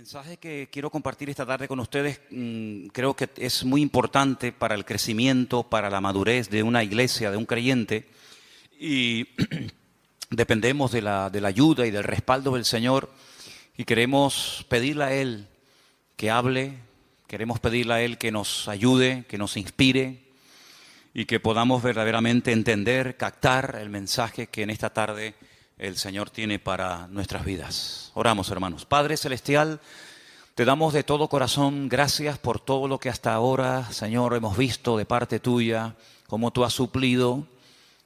mensaje que quiero compartir esta tarde con ustedes creo que es muy importante para el crecimiento, para la madurez de una iglesia, de un creyente, y dependemos de la ayuda y del respaldo del Señor, y queremos pedirle a Él que hable, queremos pedirle a Él que nos ayude, que nos inspire, y que podamos verdaderamente entender, captar el mensaje que en esta tarde el Señor tiene para nuestras vidas. Oramos, hermanos. Padre Celestial, te damos de todo corazón gracias por todo lo que hasta ahora, Señor, hemos visto de parte tuya, cómo tú has suplido,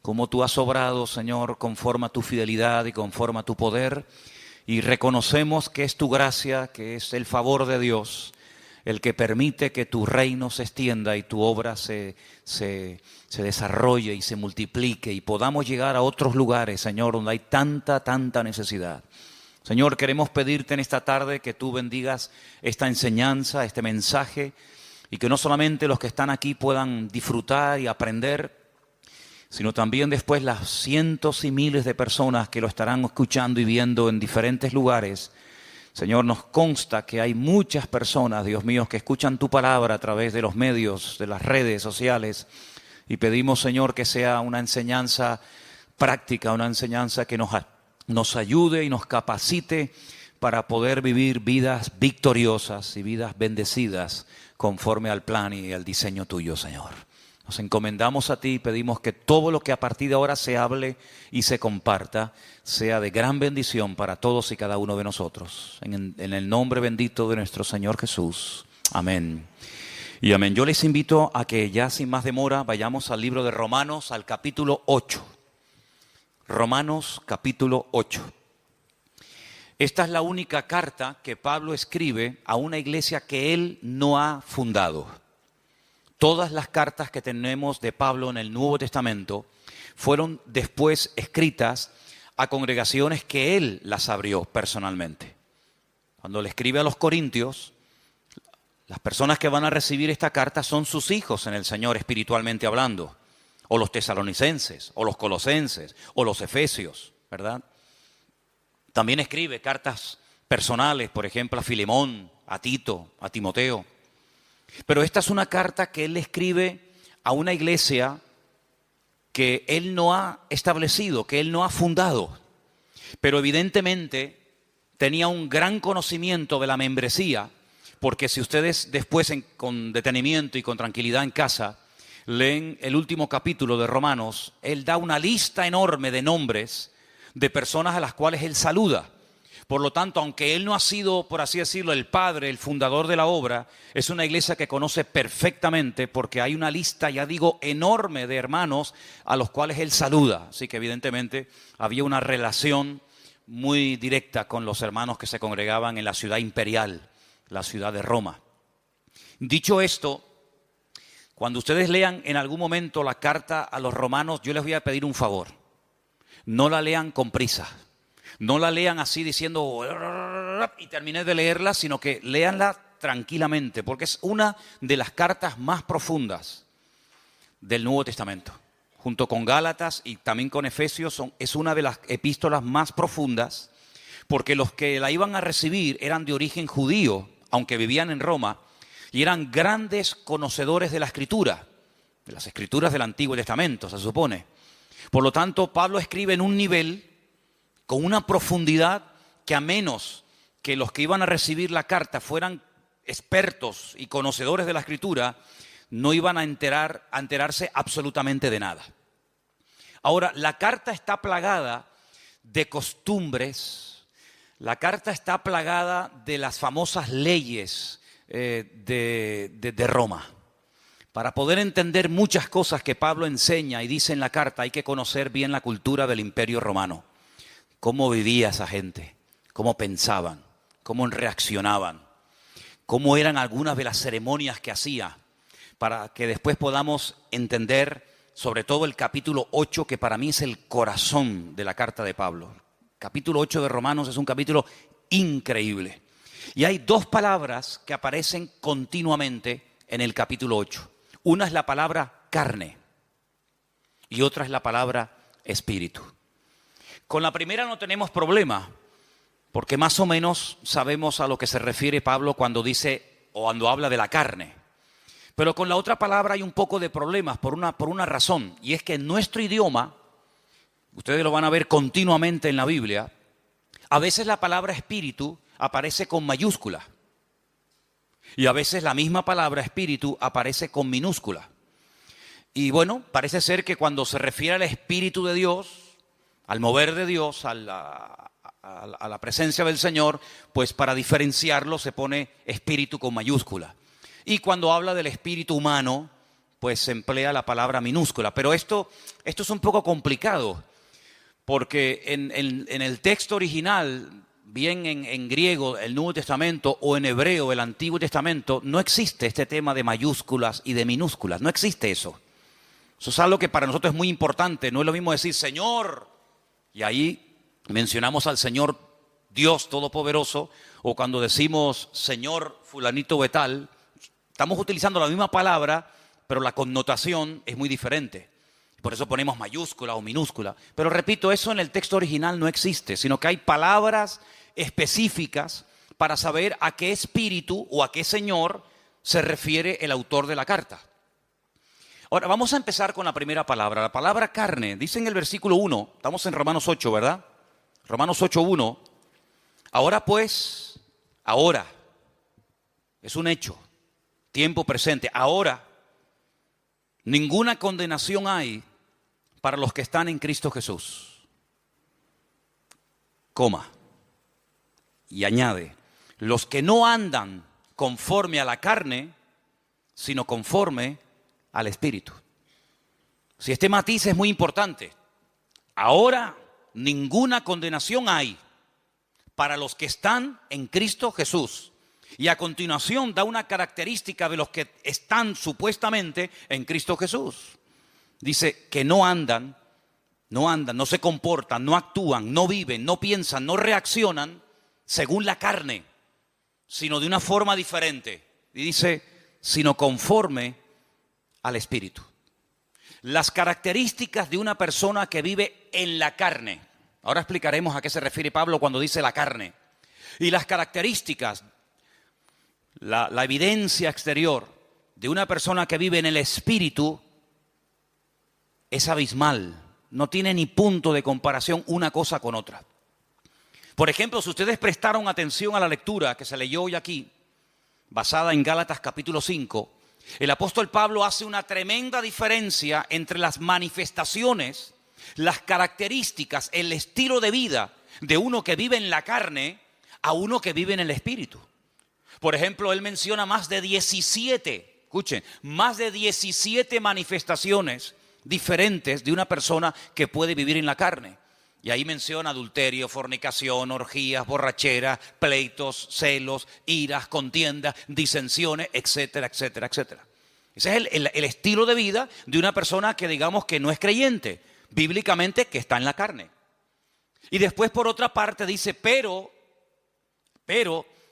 cómo tú has obrado, Señor, conforme a tu fidelidad y conforme a tu poder. Y reconocemos que es tu gracia, que es el favor de Dios, el que permite que tu reino se extienda y tu obra se desarrolle y se multiplique y podamos llegar a otros lugares, Señor, donde hay tanta necesidad. Señor, queremos pedirte en esta tarde que tú bendigas esta enseñanza, este mensaje, y que no solamente los que están aquí puedan disfrutar y aprender, sino también después las cientos y miles de personas que lo estarán escuchando y viendo en diferentes lugares. Señor, nos consta que hay muchas personas, Dios mío, que escuchan tu palabra a través de los medios, de las redes sociales, y pedimos, Señor, que sea una enseñanza práctica, una enseñanza que nos ayude y nos capacite para poder vivir vidas victoriosas y vidas bendecidas conforme al plan y al diseño tuyo, Señor. Nos encomendamos a ti y pedimos que todo lo que a partir de ahora se hable y se comparta sea de gran bendición para todos y cada uno de nosotros. En el nombre bendito de nuestro Señor Jesús. Amén. Y amén. Yo les invito a que ya sin más demora vayamos al libro de Romanos, al capítulo 8. Romanos capítulo 8. Esta es la única carta que Pablo escribe a una iglesia que él no ha fundado. Todas las cartas que tenemos de Pablo en el Nuevo Testamento fueron después escritas a congregaciones que él las abrió personalmente. Cuando le escribe a los Corintios, las personas que van a recibir esta carta son sus hijos en el Señor espiritualmente hablando, o los tesalonicenses, o los colosenses, o los efesios, ¿verdad? También escribe cartas personales, por ejemplo, a Filemón, a Tito, a Timoteo. Pero esta es una carta que él escribe a una iglesia que él no ha establecido, que él no ha fundado. Pero evidentemente tenía un gran conocimiento de la membresía, porque si ustedes después con detenimiento y con tranquilidad en casa leen el último capítulo de Romanos, él da una lista enorme de nombres de personas a las cuales él saluda. Por lo tanto, aunque él no ha sido, por así decirlo, el padre, el fundador de la obra, es una iglesia que conoce perfectamente porque hay una lista, ya digo, enorme de hermanos a los cuales él saluda. Así que evidentemente había una relación muy directa con los hermanos que se congregaban en la ciudad imperial, la ciudad de Roma. Dicho esto, cuando ustedes lean en algún momento la carta a los romanos, yo les voy a pedir un favor. No la lean con prisa. No la lean así diciendo y terminé de leerla, sino que léanla tranquilamente, porque es una de las cartas más profundas del Nuevo Testamento. Junto con Gálatas y también con Efesios es una de las epístolas más profundas, porque los que la iban a recibir eran de origen judío, aunque vivían en Roma, y eran grandes conocedores de la Escritura, de las Escrituras del Antiguo Testamento, se supone. Por lo tanto, Pablo escribe en un nivel con una profundidad que a menos que los que iban a recibir la carta fueran expertos y conocedores de la Escritura, no iban a enterarse absolutamente de nada. Ahora, la carta está plagada de costumbres, la carta está plagada de las famosas leyes de Roma. Para poder entender muchas cosas que Pablo enseña y dice en la carta, hay que conocer bien la cultura del Imperio Romano. Cómo vivía esa gente, cómo pensaban, cómo reaccionaban, cómo eran algunas de las ceremonias que hacía, para que después podamos entender sobre todo el capítulo 8, que para mí es el corazón de la carta de Pablo. El capítulo 8 de Romanos es un capítulo increíble. Y hay dos palabras que aparecen continuamente en el capítulo 8. Una es la palabra carne y otra es la palabra espíritu. Con la primera no tenemos problema. porque más o menos sabemos a lo que se refiere Pablo cuando dice o cuando habla de la carne. Pero con la otra palabra hay un poco de problemas por una razón, y es que en nuestro idioma, ustedes lo van a ver continuamente en la Biblia, a veces la palabra espíritu aparece con mayúscula y a veces la misma palabra espíritu aparece con minúscula. Y bueno, parece ser que cuando se refiere al Espíritu de Dios, al mover de Dios, a la presencia del Señor, pues para diferenciarlo se pone espíritu con mayúscula. Y cuando habla del espíritu humano, pues se emplea la palabra minúscula. Pero esto es un poco complicado, porque en el texto original, bien en griego, el Nuevo Testamento, o en hebreo, el Antiguo Testamento, no existe este tema de mayúsculas y de minúsculas, no existe eso. Eso es algo que para nosotros es muy importante. No es lo mismo decir Señor, y ahí mencionamos al Señor Dios Todopoderoso, o cuando decimos Señor fulanito de tal, estamos utilizando la misma palabra, pero la connotación es muy diferente. Por eso ponemos mayúscula o minúscula. Pero repito, eso en el texto original no existe, sino que hay palabras específicas para saber a qué espíritu o a qué Señor se refiere el autor de la carta. Ahora, vamos a empezar con la primera palabra, la palabra carne. Dice en el versículo 1, estamos en Romanos 8, ¿verdad? Romanos 8:1. Ahora pues, ahora, es un hecho, tiempo presente. Ahora, ninguna condenación hay para los que están en Cristo Jesús. Coma. Y añade, los que no andan conforme a la carne, sino conforme al Espíritu. Si este matiz es muy importante. Ahora ninguna condenación hay para los que están en Cristo Jesús. Y a continuación da una característica de los que están supuestamente en Cristo Jesús. Dice que no andan, no se comportan, no actúan, no viven, no piensan, no reaccionan según la carne, sino de una forma diferente. Y dice, sino conforme al Espíritu. Las características de una persona que vive en la carne. Ahora explicaremos a qué se refiere Pablo cuando dice la carne. Y las características, la evidencia exterior de una persona que vive en el Espíritu es abismal. No tiene ni punto de comparación una cosa con otra. Por ejemplo, si ustedes prestaron atención a la lectura que se leyó hoy aquí, basada en Gálatas capítulo 5, el apóstol Pablo hace una tremenda diferencia entre las manifestaciones, las características, el estilo de vida de uno que vive en la carne a uno que vive en el Espíritu. Por ejemplo, él menciona más de 17, escuchen, más de 17 manifestaciones diferentes de una persona que puede vivir en la carne. Y ahí menciona adulterio, fornicación, orgías, borracheras, pleitos, celos, iras, contiendas, disensiones, etcétera, etcétera, etcétera. Ese es el estilo de vida de una persona que digamos que no es creyente, bíblicamente que está en la carne. Y después por otra parte dice, pero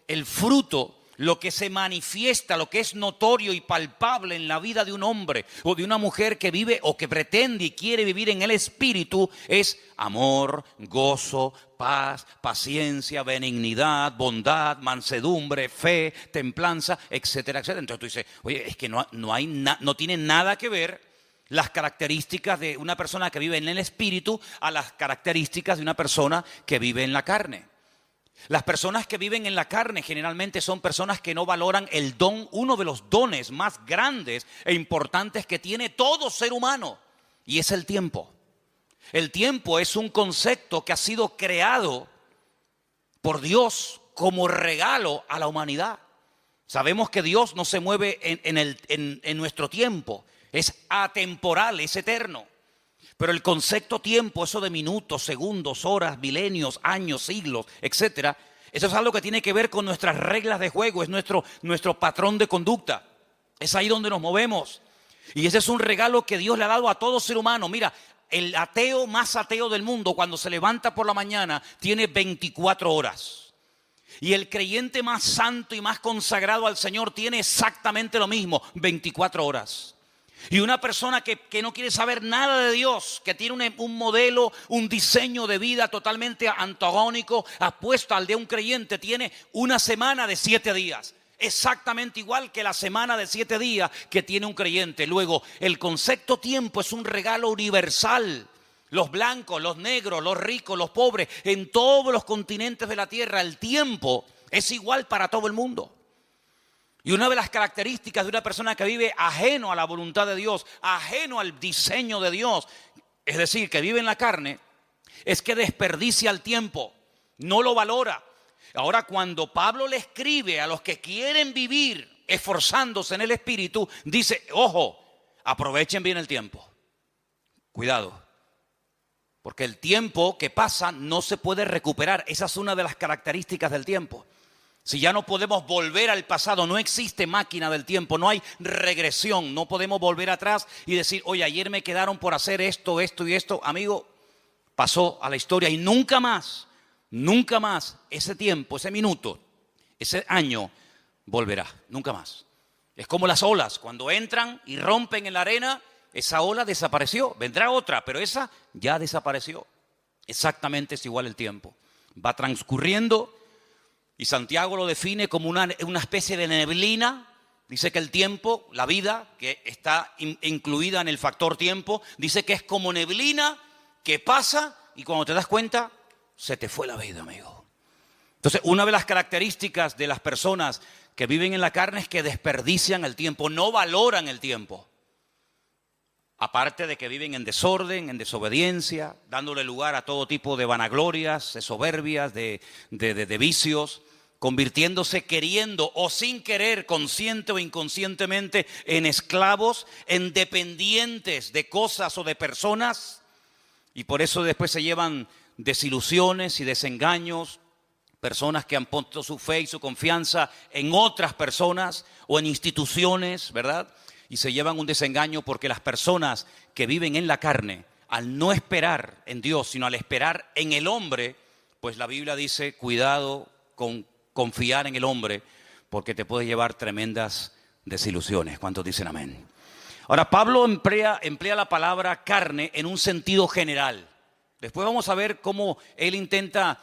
el fruto, lo que se manifiesta, lo que es notorio y palpable en la vida de un hombre o de una mujer que vive o que pretende y quiere vivir en el Espíritu es amor, gozo, paz, paciencia, benignidad, bondad, mansedumbre, fe, templanza, etcétera, etcétera. Entonces tú dices, oye, es que no tiene nada que ver las características de una persona que vive en el Espíritu a las características de una persona que vive en la carne. Las personas que viven en la carne generalmente son personas que no valoran el don, uno de los dones más grandes e importantes que tiene todo ser humano, y es el tiempo. El tiempo es un concepto que ha sido creado por Dios como regalo a la humanidad. Sabemos que Dios no se mueve en nuestro tiempo, es atemporal, es eterno. Pero el concepto tiempo, eso de minutos, segundos, horas, milenios, años, siglos, etcétera, eso es algo que tiene que ver con nuestras reglas de juego, es nuestro patrón de conducta. Es ahí donde nos movemos. Y ese es un regalo que Dios le ha dado a todo ser humano. Mira, el ateo más ateo del mundo, cuando se levanta por la mañana, tiene 24 horas. Y el creyente más santo y más consagrado al Señor tiene exactamente lo mismo, 24 horas. Y una persona que no quiere saber nada de Dios, que tiene un modelo, un diseño de vida totalmente antagónico, opuesto al de un creyente, tiene una semana de 7 días. Exactamente igual que la semana de 7 días que tiene un creyente. Luego, el concepto tiempo es un regalo universal. Los blancos, los negros, los ricos, los pobres, en todos los continentes de la tierra, el tiempo es igual para todo el mundo. Y una de las características de una persona que vive ajeno a la voluntad de Dios, ajeno al diseño de Dios, es decir, que vive en la carne, es que desperdicia el tiempo, no lo valora. Ahora, cuando Pablo le escribe a los que quieren vivir esforzándose en el Espíritu, dice, ojo, aprovechen bien el tiempo. Cuidado, porque el tiempo que pasa no se puede recuperar. Esa es una de las características del tiempo. Si ya no podemos volver al pasado, no existe máquina del tiempo, no hay regresión, no podemos volver atrás y decir, oye, ayer me quedaron por hacer esto, esto y esto. Amigo, pasó a la historia y nunca más ese tiempo, ese minuto, ese año volverá, nunca más. Es como las olas, cuando entran y rompen en la arena, esa ola desapareció, vendrá otra, pero esa ya desapareció. Exactamente es igual el tiempo, va transcurriendo. Y Santiago lo define como una especie de neblina. Dice que el tiempo, la vida, que está incluida en el factor tiempo, dice que es como neblina que pasa y cuando te das cuenta, se te fue la vida, amigo. Entonces, una de las características de las personas que viven en la carne es que desperdician el tiempo, no valoran el tiempo. Aparte de que viven en desorden, en desobediencia, dándole lugar a todo tipo de vanaglorias, de soberbias, de vicios, convirtiéndose queriendo o sin querer, consciente o inconscientemente, en esclavos, en dependientes de cosas o de personas. Y por eso después se llevan desilusiones y desengaños, personas que han puesto su fe y su confianza en otras personas o en instituciones, ¿verdad? Y se llevan un desengaño porque las personas que viven en la carne, al no esperar en Dios, sino al esperar en el hombre, pues la Biblia dice, cuidado con confiar en el hombre, porque te puede llevar tremendas desilusiones. ¿Cuántos dicen amén? Ahora, Pablo emplea la palabra carne en un sentido general. Después vamos a ver cómo él intenta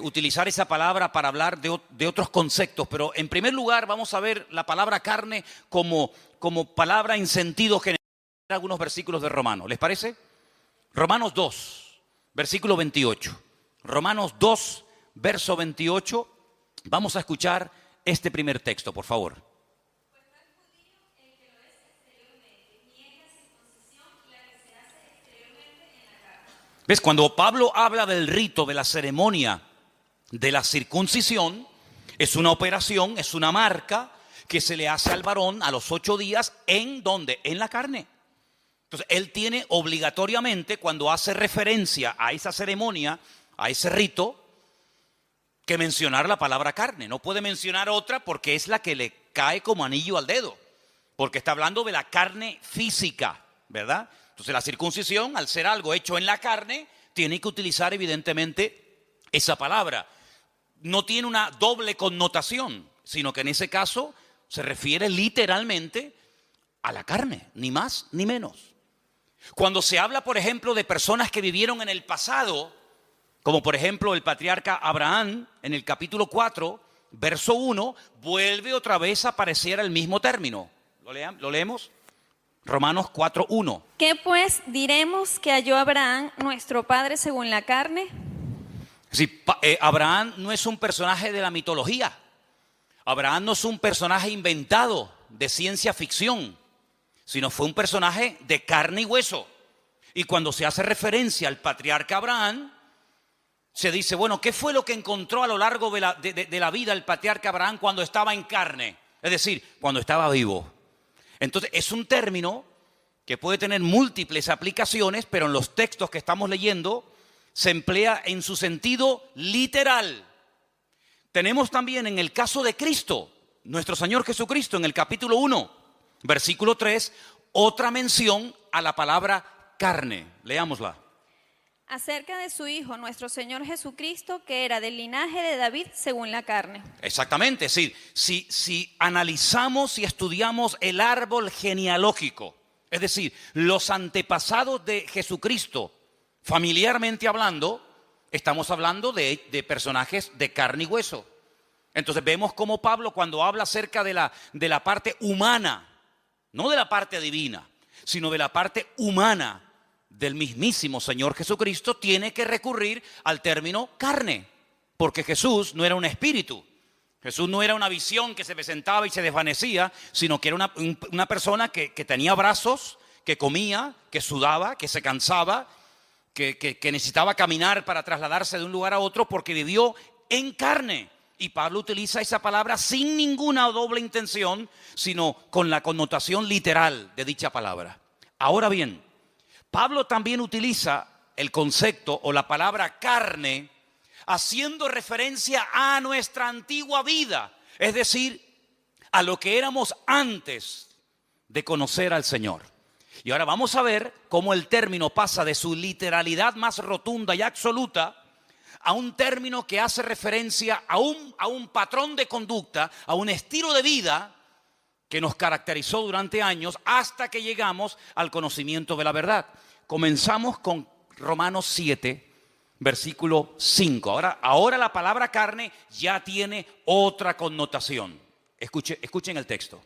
utilizar esa palabra para hablar de otros conceptos. Pero en primer lugar vamos a ver la palabra carne como palabra en sentido general. Algunos versículos de Romanos, ¿les parece? Romanos 2, versículo 28. Romanos 2, verso 28. Vamos a escuchar este primer texto, por favor. ¿Ves? Cuando Pablo habla del rito, de la ceremonia de la circuncisión, es una operación, es una marca que se le hace al varón a los 8 días, ¿en dónde? En la carne. Entonces, él tiene obligatoriamente, cuando hace referencia a esa ceremonia, a ese rito, que mencionar la palabra carne. No puede mencionar otra porque es la que le cae como anillo al dedo, porque está hablando de la carne física, ¿verdad? Entonces la circuncisión, al ser algo hecho en la carne, tiene que utilizar evidentemente esa palabra. No tiene una doble connotación, sino que en ese caso se refiere literalmente a la carne, ni más ni menos. Cuando se habla, por ejemplo, de personas que vivieron en el pasado, como por ejemplo el patriarca Abraham, en el capítulo 4, verso 1, vuelve otra vez a aparecer el mismo término. ¿Lo leemos? Romanos 4, 1. ¿Qué pues diremos que halló Abraham, nuestro padre, según la carne? Sí, Abraham no es un personaje de la mitología. Abraham no es un personaje inventado de ciencia ficción, sino fue un personaje de carne y hueso. Y cuando se hace referencia al patriarca Abraham, se dice, bueno, ¿qué fue lo que encontró a lo largo de la vida el patriarca Abraham cuando estaba en carne? Es decir, cuando estaba vivo. Entonces, es un término que puede tener múltiples aplicaciones, pero en los textos que estamos leyendo se emplea en su sentido literal. Tenemos también en el caso de Cristo, nuestro Señor Jesucristo, en el capítulo 1, versículo 3, otra mención a la palabra carne. Leámosla. Acerca de su Hijo, nuestro Señor Jesucristo, que era del linaje de David según la carne. Exactamente, es decir, si analizamos y estudiamos el árbol genealógico, Es decir, los antepasados de Jesucristo, familiarmente hablando, estamos hablando de personajes de carne y hueso. Entonces vemos cómo Pablo, cuando habla acerca de la parte humana, no de la parte divina, sino de la parte humana del mismísimo Señor Jesucristo, tiene que recurrir al término carne, porque Jesús no era un espíritu. Jesús no era una visión que se presentaba y se desvanecía, sino que era una persona que tenía brazos, que comía, que sudaba, que se cansaba, que necesitaba caminar para trasladarse de un lugar a otro porque vivió en carne. Y Pablo utiliza esa palabra sin ninguna doble intención, sino con la connotación literal de dicha palabra. Ahora bien, Pablo también utiliza el concepto o la palabra carne haciendo referencia a nuestra antigua vida, es decir, a lo que éramos antes de conocer al Señor. Y ahora vamos a ver cómo el término pasa de su literalidad más rotunda y absoluta a un término que hace referencia a un patrón de conducta, a un estilo de vida que nos caracterizó durante años hasta que llegamos al conocimiento de la verdad. Comenzamos con Romanos 7, versículo 5. Ahora la palabra carne ya tiene otra connotación. Escuchen el texto.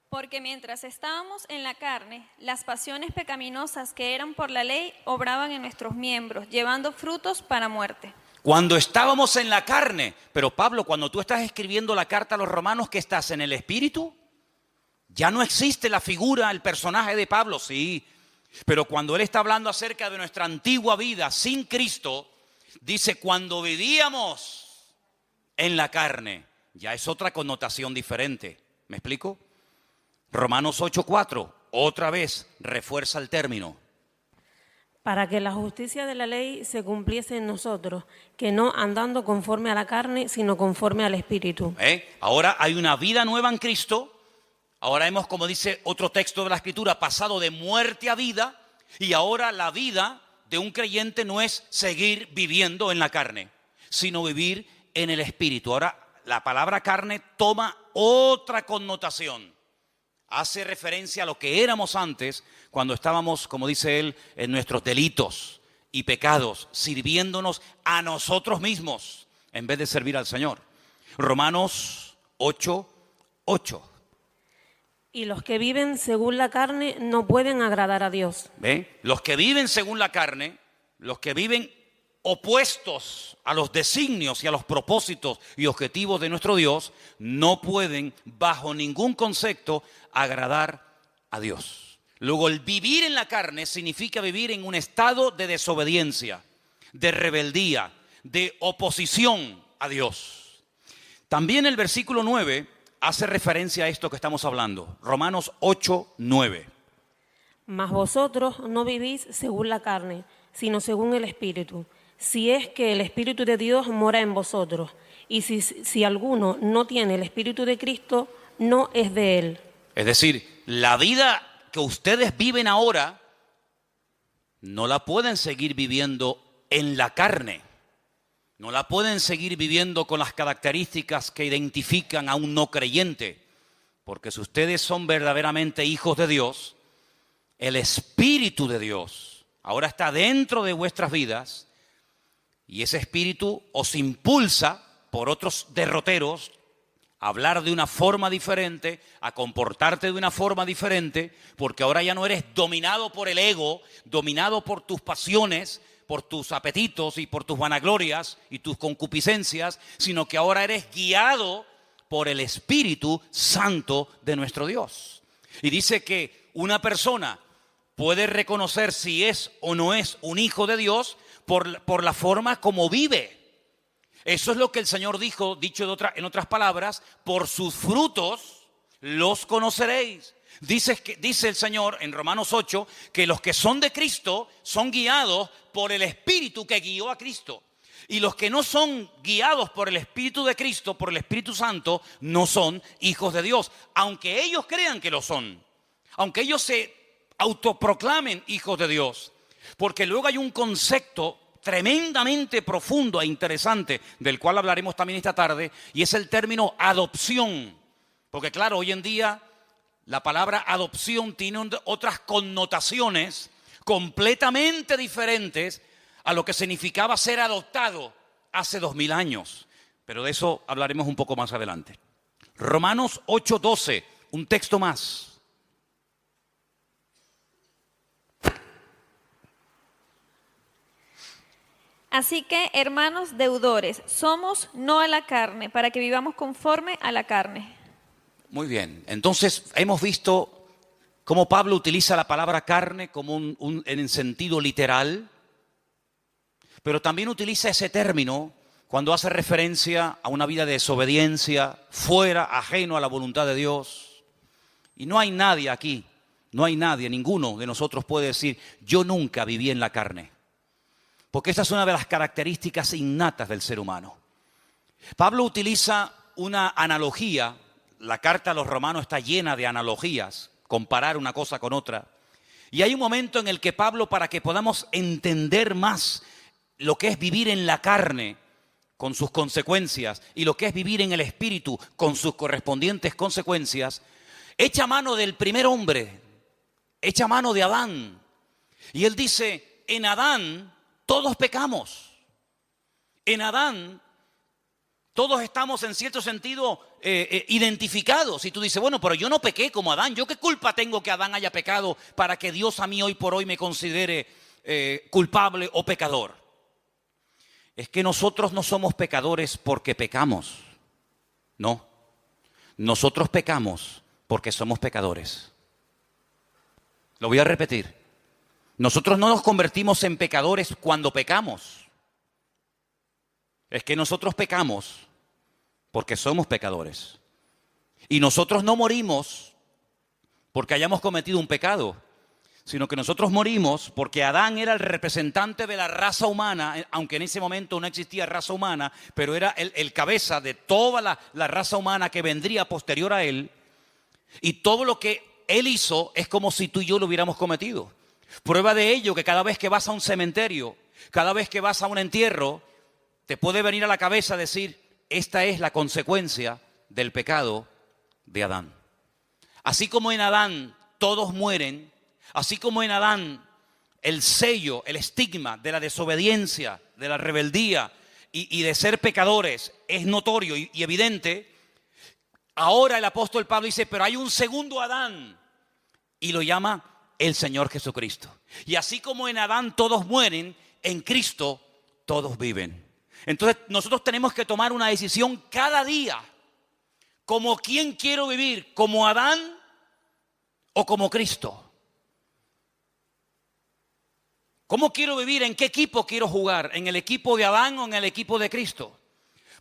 Porque mientras estábamos en la carne, las pasiones pecaminosas que eran por la ley obraban en nuestros miembros, llevando frutos para muerte. Cuando estábamos en la carne, pero Pablo, cuando tú estás escribiendo la carta a los romanos, ¿qué estás en el espíritu? Ya no existe la figura, el personaje de Pablo, sí. Pero cuando él está hablando acerca de nuestra antigua vida sin Cristo, dice cuando vivíamos en la carne, ya es otra connotación diferente. ¿Me explico? Romanos 8:4, otra vez refuerza el término. Para que la justicia de la ley se cumpliese en nosotros, que no andando conforme a la carne, sino conforme al Espíritu. Ahora hay una vida nueva en Cristo. Ahora hemos, como dice otro texto de la Escritura, pasado de muerte a vida. Y ahora la vida de un creyente no es seguir viviendo en la carne, sino vivir en el Espíritu. Ahora la palabra carne toma otra connotación. Hace referencia a lo que éramos antes cuando estábamos, como dice él, en nuestros delitos y pecados, sirviéndonos a nosotros mismos en vez de servir al Señor. Romanos 8:8. Y los que viven según la carne no pueden agradar a Dios. ¿Ve? Los que viven según la carne, los que viven opuestos a los designios y a los propósitos y objetivos de nuestro Dios, no pueden bajo ningún concepto agradar a Dios. Luego, el vivir en la carne significa vivir en un estado de desobediencia, de rebeldía, de oposición a Dios. También el versículo 9 hace referencia a esto que estamos hablando. Romanos 8:9. Mas vosotros no vivís según la carne, sino según el Espíritu, si es que el Espíritu de Dios mora en vosotros. Y si alguno no tiene el Espíritu de Cristo, no es de él. Es decir, la vida que ustedes viven ahora no la pueden seguir viviendo en la carne. No la pueden seguir viviendo con las características que identifican a un no creyente. Porque si ustedes son verdaderamente hijos de Dios, el Espíritu de Dios ahora está dentro de vuestras vidas y ese Espíritu os impulsa por otros derroteros a hablar de una forma diferente, a comportarte de una forma diferente, porque ahora ya no eres dominado por el ego, dominado por tus pasiones, por tus apetitos y por tus vanaglorias y tus concupiscencias, sino que ahora eres guiado por el Espíritu Santo de nuestro Dios. Y dice que una persona puede reconocer si es o no es un hijo de Dios por la forma como vive. Eso es lo que el Señor dijo, dicho en otras palabras, por sus frutos los conoceréis. Dice el Señor en Romanos 8 que los que son de Cristo son guiados por el Espíritu que guió a Cristo. Y los que no son guiados por el Espíritu de Cristo, por el Espíritu Santo, no son hijos de Dios. Aunque ellos crean que lo son. Aunque ellos se autoproclamen hijos de Dios. Porque luego hay un concepto tremendamente profundo e interesante, del cual hablaremos también esta tarde, y es el término adopción. Porque claro, hoy en día La palabra adopción tiene otras connotaciones completamente diferentes a lo que significaba ser adoptado hace 2000 años. Pero de eso hablaremos un poco más adelante. Romanos 8:12, un texto más. Así que, hermanos deudores, somos no a la carne, para que vivamos conforme a la carne. Muy bien, entonces hemos visto cómo Pablo utiliza la palabra carne como en sentido literal, pero también utiliza ese término cuando hace referencia a una vida de desobediencia, fuera, ajeno a la voluntad de Dios. Y no hay nadie aquí, no hay nadie, ninguno de nosotros puede decir, yo nunca viví en la carne. Porque esa es una de las características innatas del ser humano. Pablo utiliza una analogía, la carta a los Romanos está llena de analogías, comparar una cosa con otra. Y hay un momento en el que Pablo, para que podamos entender más lo que es vivir en la carne con sus consecuencias y lo que es vivir en el espíritu con sus correspondientes consecuencias, echa mano del primer hombre, echa mano de Adán. Y él dice, en Adán todos pecamos. En Adán todos estamos en cierto sentido identificados. Y tú dices, bueno, pero yo no pequé como Adán. ¿Yo qué culpa tengo que Adán haya pecado para que Dios a mí hoy por hoy me considere culpable o pecador? Es que nosotros no somos pecadores porque pecamos. No. Nosotros pecamos porque somos pecadores. Lo voy a repetir. Nosotros no nos convertimos en pecadores cuando pecamos. Es que nosotros pecamos porque somos pecadores. Y nosotros no morimos porque hayamos cometido un pecado, sino que nosotros morimos porque Adán era el representante de la raza humana, aunque en ese momento no existía raza humana, pero era el cabeza de toda la raza humana que vendría posterior a él. Y todo lo que él hizo es como si tú y yo lo hubiéramos cometido. Prueba de ello que cada vez que vas a un cementerio, cada vez que vas a un entierro, te puede venir a la cabeza decir, esta es la consecuencia del pecado de Adán. Así como en Adán todos mueren, así como en Adán el sello, el estigma de la desobediencia, de la rebeldía y de ser pecadores es notorio y evidente, ahora el apóstol Pablo dice, pero hay un segundo Adán y lo llama el Señor Jesucristo. Y así como en Adán todos mueren, en Cristo todos viven. Entonces nosotros tenemos que tomar una decisión cada día. ¿Como quién quiero vivir? ¿Como Adán o como Cristo? ¿Cómo quiero vivir? ¿En qué equipo quiero jugar? ¿En el equipo de Adán o en el equipo de Cristo?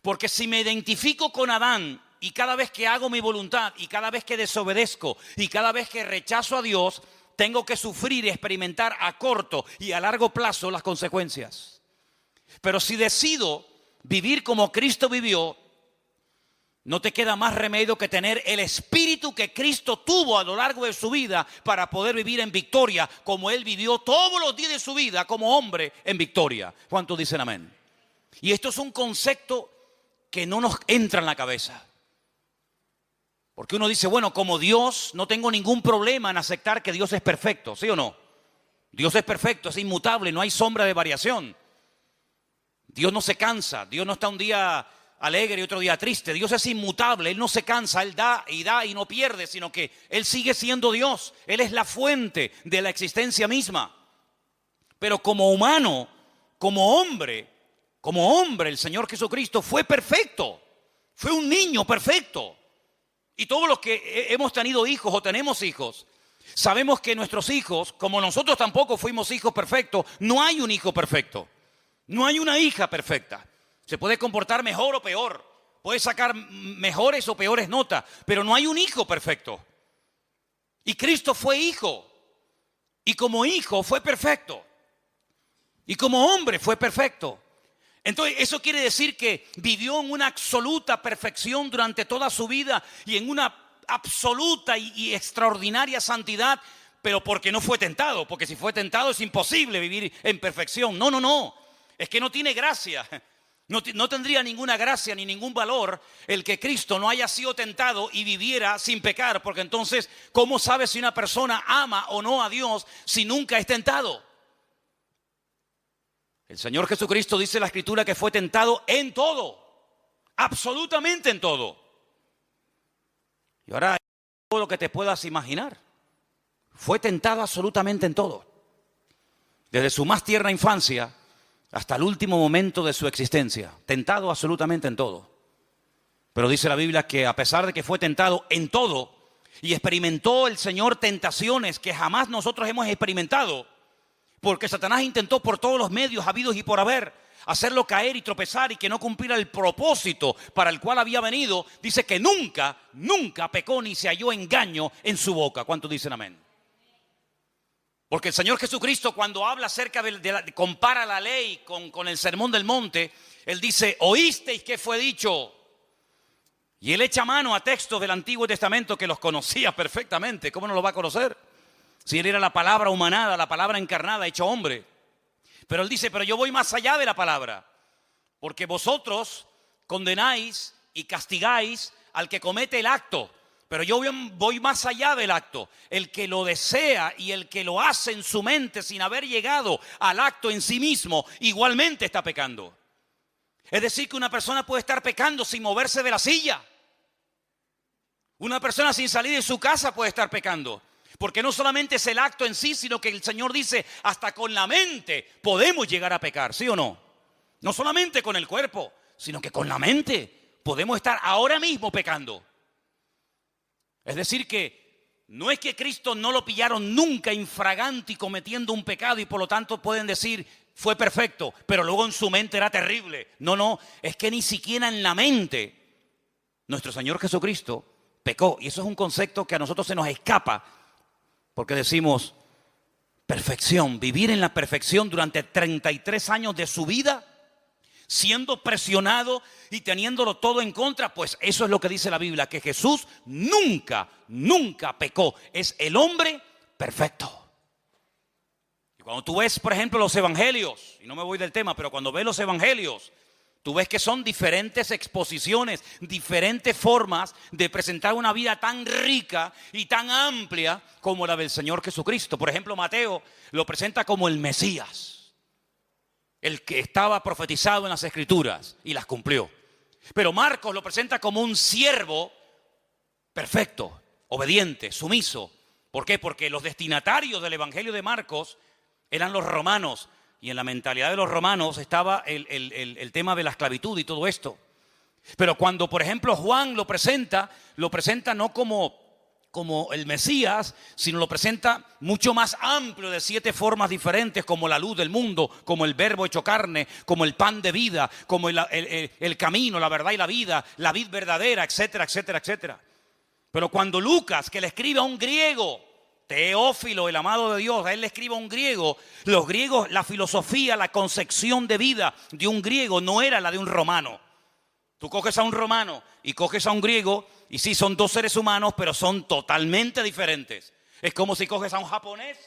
Porque si me identifico con Adán y cada vez que hago mi voluntad y cada vez que desobedezco y cada vez que rechazo a Dios, tengo que sufrir y experimentar a corto y a largo plazo las consecuencias. Pero si decido vivir como Cristo vivió, no te queda más remedio que tener el espíritu que Cristo tuvo a lo largo de su vida para poder vivir en victoria, como Él vivió todos los días de su vida como hombre en victoria. ¿Cuántos dicen amén? Y esto es un concepto que no nos entra en la cabeza. Porque uno dice, bueno, como Dios, no tengo ningún problema en aceptar que Dios es perfecto, ¿sí o no? Dios es perfecto, es inmutable, no hay sombra de variación. Dios no se cansa, Dios no está un día alegre y otro día triste. Dios es inmutable, Él no se cansa, Él da y no pierde, sino que Él sigue siendo Dios. Él es la fuente de la existencia misma. Pero como humano, como hombre, el Señor Jesucristo fue perfecto. Fue un niño perfecto. Y todos los que hemos tenido hijos o tenemos hijos, sabemos que nuestros hijos, como nosotros tampoco fuimos hijos perfectos, no hay un hijo perfecto. No hay una hija perfecta. Se puede comportar mejor o peor. Puede sacar mejores o peores notas. Pero no hay un hijo perfecto. Y Cristo fue hijo. Y como hijo fue perfecto. Y como hombre fue perfecto. Entonces eso quiere decir que vivió en una absoluta perfección durante toda su vida. Y en una absoluta y extraordinaria santidad. Pero porque no fue tentado. Porque si fue tentado es imposible vivir en perfección. No. Es que no tiene gracia. No tendría ninguna gracia ni ningún valor el que Cristo no haya sido tentado y viviera sin pecar, porque entonces, ¿cómo sabe si una persona ama o no a Dios si nunca es tentado? El Señor Jesucristo dice en la Escritura que fue tentado en todo, absolutamente en todo. Y ahora, todo lo que te puedas imaginar, fue tentado absolutamente en todo. Desde su más tierna infancia hasta el último momento de su existencia, tentado absolutamente en todo. Pero dice la Biblia que a pesar de que fue tentado en todo y experimentó el Señor tentaciones que jamás nosotros hemos experimentado, porque Satanás intentó por todos los medios habidos y por haber hacerlo caer y tropezar y que no cumpliera el propósito para el cual había venido, dice que nunca pecó ni se halló engaño en su boca. ¿Cuántos dicen amén? Porque el Señor Jesucristo, cuando habla acerca compara la ley con el sermón del monte, Él dice, oísteis que fue dicho. Y Él echa mano a textos del Antiguo Testamento que los conocía perfectamente. ¿Cómo no los va a conocer? Si Él era la palabra humanada, la palabra encarnada, hecho hombre. Pero Él dice, pero yo voy más allá de la palabra. Porque vosotros condenáis y castigáis al que comete el acto. Pero yo voy más allá del acto. El que lo desea y el que lo hace en su mente sin haber llegado al acto en sí mismo, igualmente está pecando. Es decir, que una persona puede estar pecando sin moverse de la silla. Una persona sin salir de su casa puede estar pecando. Porque no solamente es el acto en sí, sino que el Señor dice, hasta con la mente podemos llegar a pecar, ¿sí o no? No solamente con el cuerpo, sino que con la mente podemos estar ahora mismo pecando. Es decir que no es que Cristo no lo pillaron nunca infragante y cometiendo un pecado y por lo tanto pueden decir fue perfecto, pero luego en su mente era terrible. No, es que ni siquiera en la mente nuestro Señor Jesucristo pecó. Y eso es un concepto que a nosotros se nos escapa porque decimos perfección, vivir en la perfección durante 33 años de su vida, siendo presionado y teniéndolo todo en contra, pues eso es lo que dice la Biblia, que Jesús nunca pecó. Es el hombre perfecto. Y cuando tú ves, por ejemplo, los evangelios, y no me voy del tema, pero cuando ves los evangelios, tú ves que son diferentes exposiciones, diferentes formas de presentar una vida tan rica y tan amplia como la del Señor Jesucristo. Por ejemplo, Mateo lo presenta como el Mesías, el que estaba profetizado en las Escrituras y las cumplió. Pero Marcos lo presenta como un siervo perfecto, obediente, sumiso. ¿Por qué? Porque los destinatarios del Evangelio de Marcos eran los romanos. Y en la mentalidad de los romanos estaba el tema de la esclavitud y todo esto. Pero cuando, por ejemplo, Juan lo presenta no como el Mesías, sino lo presenta mucho más amplio, de 7 formas diferentes, como la luz del mundo, como el verbo hecho carne, como el pan de vida, como el camino, la verdad y la vida, la vid verdadera, etcétera, etcétera, etcétera. Pero cuando Lucas, que le escribe a un griego, Teófilo, el amado de Dios, a él le escribe a un griego. Los griegos, la filosofía, la concepción de vida de un griego no era la de un romano. Tú coges a un romano y coges a un griego y sí, son 2 seres humanos, pero son totalmente diferentes. Es como si coges a un japonés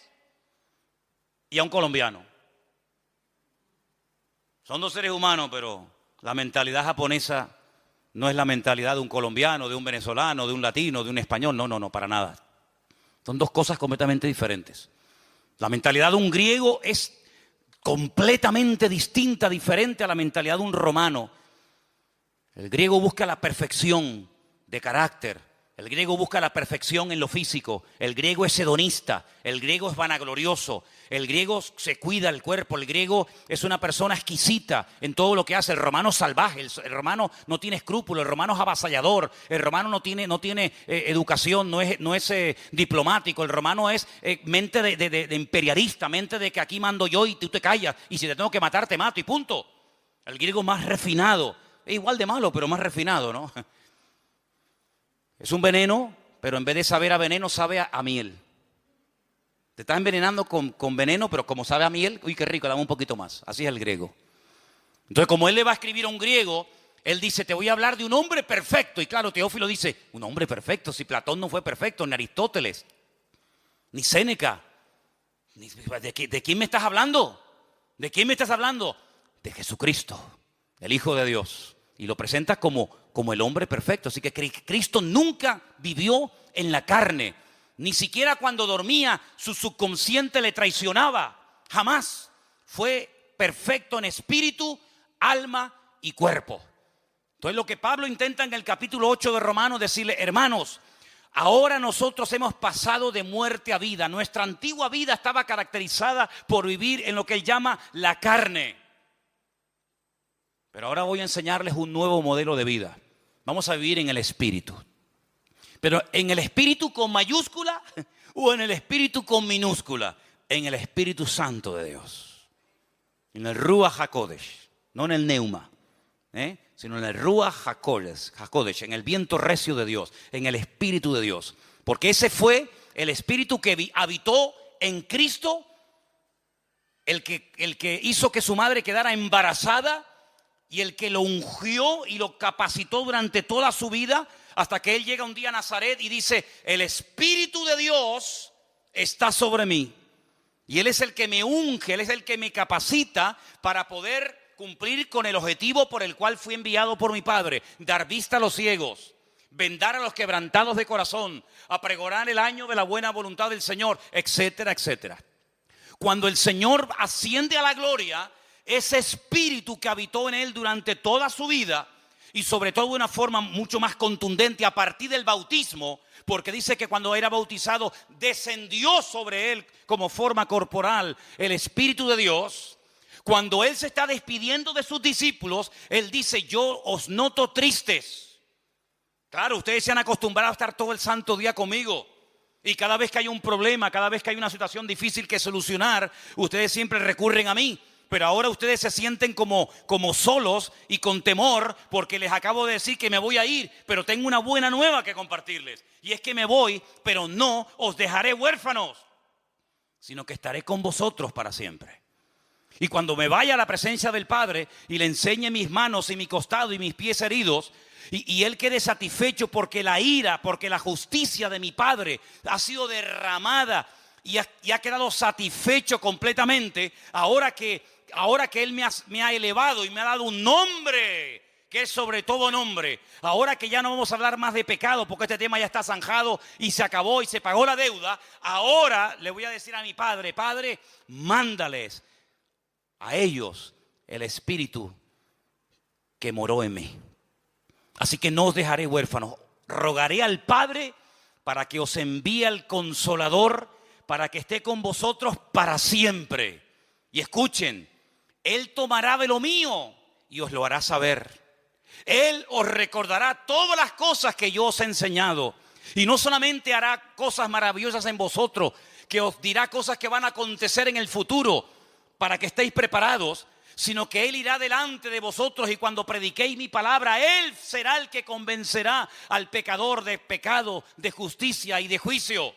y a un colombiano. Son 2 seres humanos, pero la mentalidad japonesa no es la mentalidad de un colombiano, de un venezolano, de un latino, de un español. No, para nada. Son 2 cosas completamente diferentes. La mentalidad de un griego es completamente distinta, diferente a la mentalidad de un romano. El griego busca la perfección de carácter. El griego busca la perfección en lo físico. El griego es hedonista. El griego es vanaglorioso. El griego se cuida el cuerpo. El griego es una persona exquisita en todo lo que hace. El romano es salvaje. El romano no tiene escrúpulos. El romano es avasallador. El romano no tiene educación. No es diplomático. El romano es mente de imperialista. Mente de que aquí mando yo y tú te callas. Y si te tengo que matar, te mato y punto. El griego más refinado. Es igual de malo, pero más refinado, ¿no? Es un veneno, pero en vez de saber a veneno, sabe a miel. Te está envenenando con veneno, pero como sabe a miel, uy, qué rico, dame un poquito más. Así es el griego. Entonces, como él le va a escribir a un griego, él dice, te voy a hablar de un hombre perfecto. Y claro, Teófilo dice, un hombre perfecto, si Platón no fue perfecto, ni Aristóteles, ni Séneca. ¿De quién me estás hablando? ¿De quién me estás hablando? De Jesucristo. el Hijo de Dios, y lo presenta como el hombre perfecto. Así que Cristo nunca vivió en la carne, ni siquiera cuando dormía su subconsciente le traicionaba, jamás. Fue perfecto en espíritu, alma y cuerpo. Entonces lo que Pablo intenta en el capítulo 8 de Romanos decirle: hermanos, ahora nosotros hemos pasado de muerte a vida. Nuestra antigua vida estaba caracterizada por vivir en lo que él llama la carne. Pero ahora voy a enseñarles un nuevo modelo de vida. Vamos a vivir en el espíritu. Pero en el espíritu con mayúscula o en el espíritu con minúscula. En el Espíritu Santo de Dios. En el Ruach HaKodesh. No en el Neuma. Sino en el Ruach HaKodesh. En el viento recio de Dios. En el Espíritu de Dios. Porque ese fue el espíritu que habitó en Cristo. El que hizo que su madre quedara embarazada. Y el que lo ungió y lo capacitó durante toda su vida, hasta que él llega un día a Nazaret y dice: el Espíritu de Dios está sobre mí. Y él es el que me unge, él es el que me capacita para poder cumplir con el objetivo por el cual fui enviado por mi Padre: dar vista a los ciegos, vendar a los quebrantados de corazón, a pregonar el año de la buena voluntad del Señor, etcétera, etcétera. Cuando el Señor asciende a la gloria, ese espíritu que habitó en él durante toda su vida, y sobre todo de una forma mucho más contundente a partir del bautismo, porque dice que cuando era bautizado descendió sobre él como forma corporal el Espíritu de Dios. Cuando él se está despidiendo de sus discípulos, él dice: yo os noto tristes. Claro, ustedes se han acostumbrado a estar todo el santo día conmigo. Y cada vez que hay un problema, cada vez que hay una situación difícil que solucionar, ustedes siempre recurren a mí. Pero ahora ustedes se sienten como solos y con temor, porque les acabo de decir que me voy a ir, pero tengo una buena nueva que compartirles. Y es que me voy, pero no os dejaré huérfanos, sino que estaré con vosotros para siempre. Y cuando me vaya a la presencia del Padre y le enseñe mis manos y mi costado y mis pies heridos, y él quede satisfecho porque la ira, porque la justicia de mi Padre ha sido derramada y ha quedado satisfecho completamente, ahora que él me ha elevado y me ha dado un nombre que es sobre todo nombre. Ahora que ya no vamos a hablar más de pecado, porque este tema ya está zanjado y se acabó y se pagó la deuda. Ahora le voy a decir a mi Padre: Padre, mándales a ellos el Espíritu que moró en mí. Así que no os dejaré huérfanos. Rogaré al Padre para que os envíe al Consolador, para que esté con vosotros para siempre. Y escuchen: Él tomará de lo mío y os lo hará saber. Él os recordará todas las cosas que yo os he enseñado. Y no solamente hará cosas maravillosas en vosotros, que os dirá cosas que van a acontecer en el futuro para que estéis preparados, sino que Él irá delante de vosotros, y cuando prediquéis mi palabra, Él será el que convencerá al pecador de pecado, de justicia y de juicio.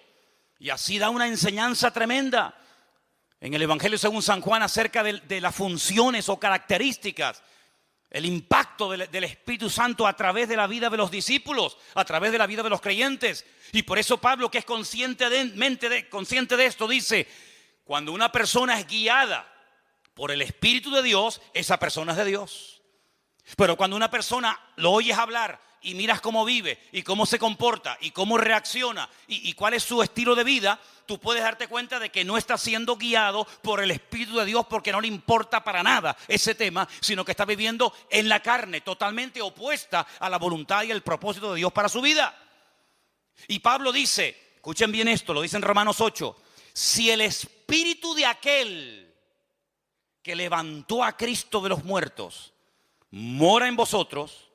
Y así da una enseñanza tremenda en el Evangelio según San Juan acerca de las funciones o características, el impacto del Espíritu Santo a través de la vida de los discípulos, a través de la vida de los creyentes. Y por eso Pablo, que es consciente de esto, dice: cuando una persona es guiada por el Espíritu de Dios, esa persona es de Dios. Pero cuando una persona lo oyes hablar y miras cómo vive y cómo se comporta y cómo reacciona y cuál es su estilo de vida, tú puedes darte cuenta de que no está siendo guiado por el Espíritu de Dios, porque no le importa para nada ese tema, sino que está viviendo en la carne, totalmente opuesta a la voluntad y el propósito de Dios para su vida. Y Pablo dice, escuchen bien esto, lo dice en Romanos 8: si el Espíritu de aquel que levantó a Cristo de los muertos mora en vosotros,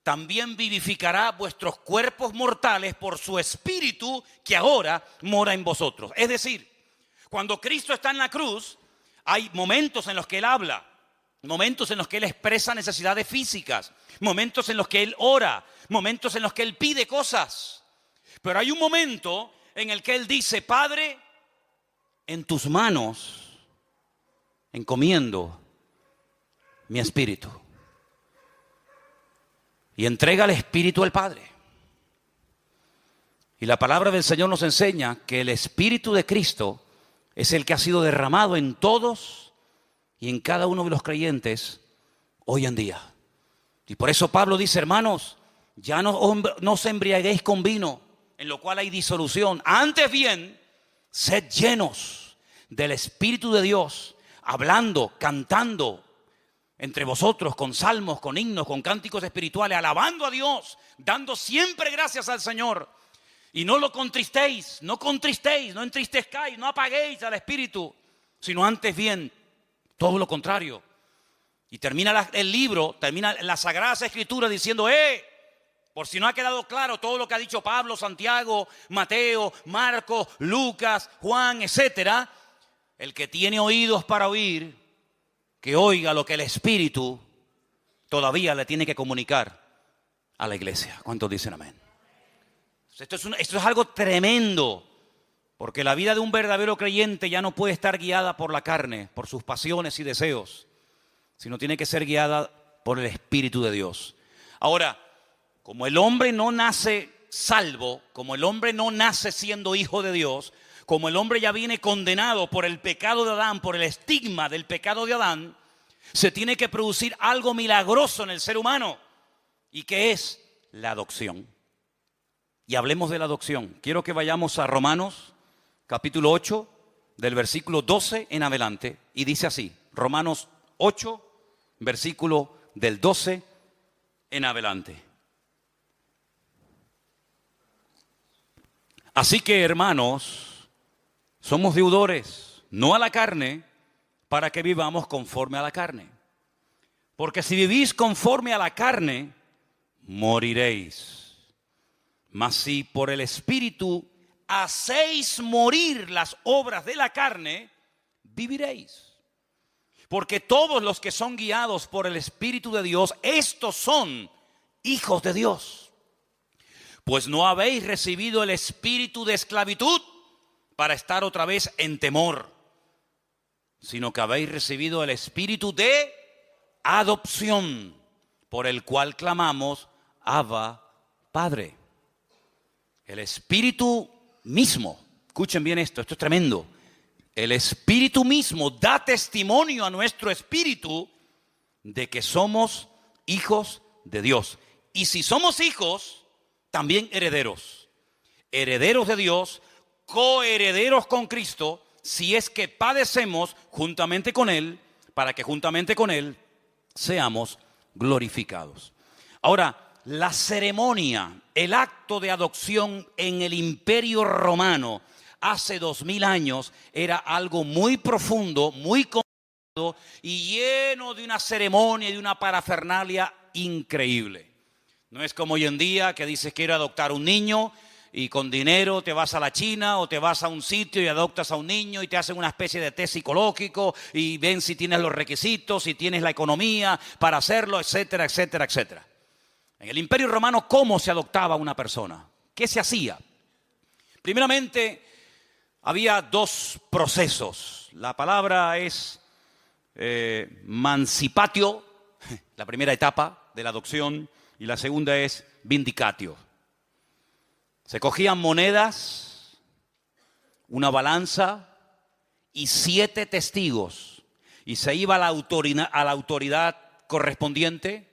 también vivificará vuestros cuerpos mortales por su Espíritu que ahora mora en vosotros. Es decir, cuando Cristo está en la cruz, hay momentos en los que Él habla, momentos en los que Él expresa necesidades físicas, momentos en los que Él ora, momentos en los que Él pide cosas. Pero hay un momento en el que Él dice: Padre, en tus manos encomiendo mi espíritu. Y entrega el Espíritu al Padre. Y la palabra del Señor nos enseña que el Espíritu de Cristo es el que ha sido derramado en todos y en cada uno de los creyentes hoy en día. Y por eso Pablo dice, hermanos, ya no os embriaguéis con vino, en lo cual hay disolución. Antes bien, sed llenos del Espíritu de Dios, hablando, cantando entre vosotros con salmos, con himnos, con cánticos espirituales, alabando a Dios, dando siempre gracias al Señor. Y no lo contristéis, no entristezcáis, no apaguéis al Espíritu, sino antes bien, todo lo contrario. Y termina el libro, termina las Sagradas Escrituras diciendo, por si no ha quedado claro todo lo que ha dicho Pablo, Santiago, Mateo, Marcos, Lucas, Juan, etcétera, el que tiene oídos para oír, que oiga lo que el Espíritu todavía le tiene que comunicar a la iglesia. ¿Cuántos dicen amén? Esto es algo tremendo, porque la vida de un verdadero creyente ya no puede estar guiada por la carne, por sus pasiones y deseos, sino tiene que ser guiada por el Espíritu de Dios. Ahora, como el hombre no nace salvo, como el hombre no nace siendo hijo de Dios, como el hombre ya viene condenado por el pecado de Adán, por el estigma del pecado de Adán, se tiene que producir algo milagroso en el ser humano, y que es la adopción. Y hablemos de la adopción. Quiero que vayamos a Romanos, capítulo 8, del versículo 12 en adelante, y dice así, Romanos 8, versículo del 12 en adelante. Así que, hermanos, somos deudores, no a la carne, para que vivamos conforme a la carne. Porque si vivís conforme a la carne, moriréis. Mas si por el Espíritu hacéis morir las obras de la carne, viviréis. Porque todos los que son guiados por el Espíritu de Dios, estos son hijos de Dios. Pues no habéis recibido el espíritu de esclavitud para estar otra vez en temor, sino que habéis recibido el espíritu de adopción, por el cual clamamos, Abba, Padre. El Espíritu mismo, escuchen bien esto es tremendo. El Espíritu mismo da testimonio a nuestro espíritu de que somos hijos de Dios. Y si somos hijos, también herederos. Herederos de Dios, coherederos con Cristo, si es que padecemos juntamente con Él, para que juntamente con Él seamos glorificados. Ahora, la ceremonia, el acto de adopción en el Imperio Romano hace 2000 años era algo muy profundo, muy complicado y lleno de una ceremonia y de una parafernalia increíble. No es como hoy en día que dices quiero adoptar un niño y con dinero te vas a la China o te vas a un sitio y adoptas a un niño y te hacen una especie de test psicológico y ven si tienes los requisitos, si tienes la economía para hacerlo, etcétera, etcétera, etcétera. En el Imperio Romano, ¿cómo se adoptaba una persona? ¿Qué se hacía? Primeramente, había dos procesos. La palabra es mancipatio, la primera etapa de la adopción, y la segunda es vindicatio. Se cogían monedas, una balanza y 7 testigos, y se iba a la autoridad correspondiente.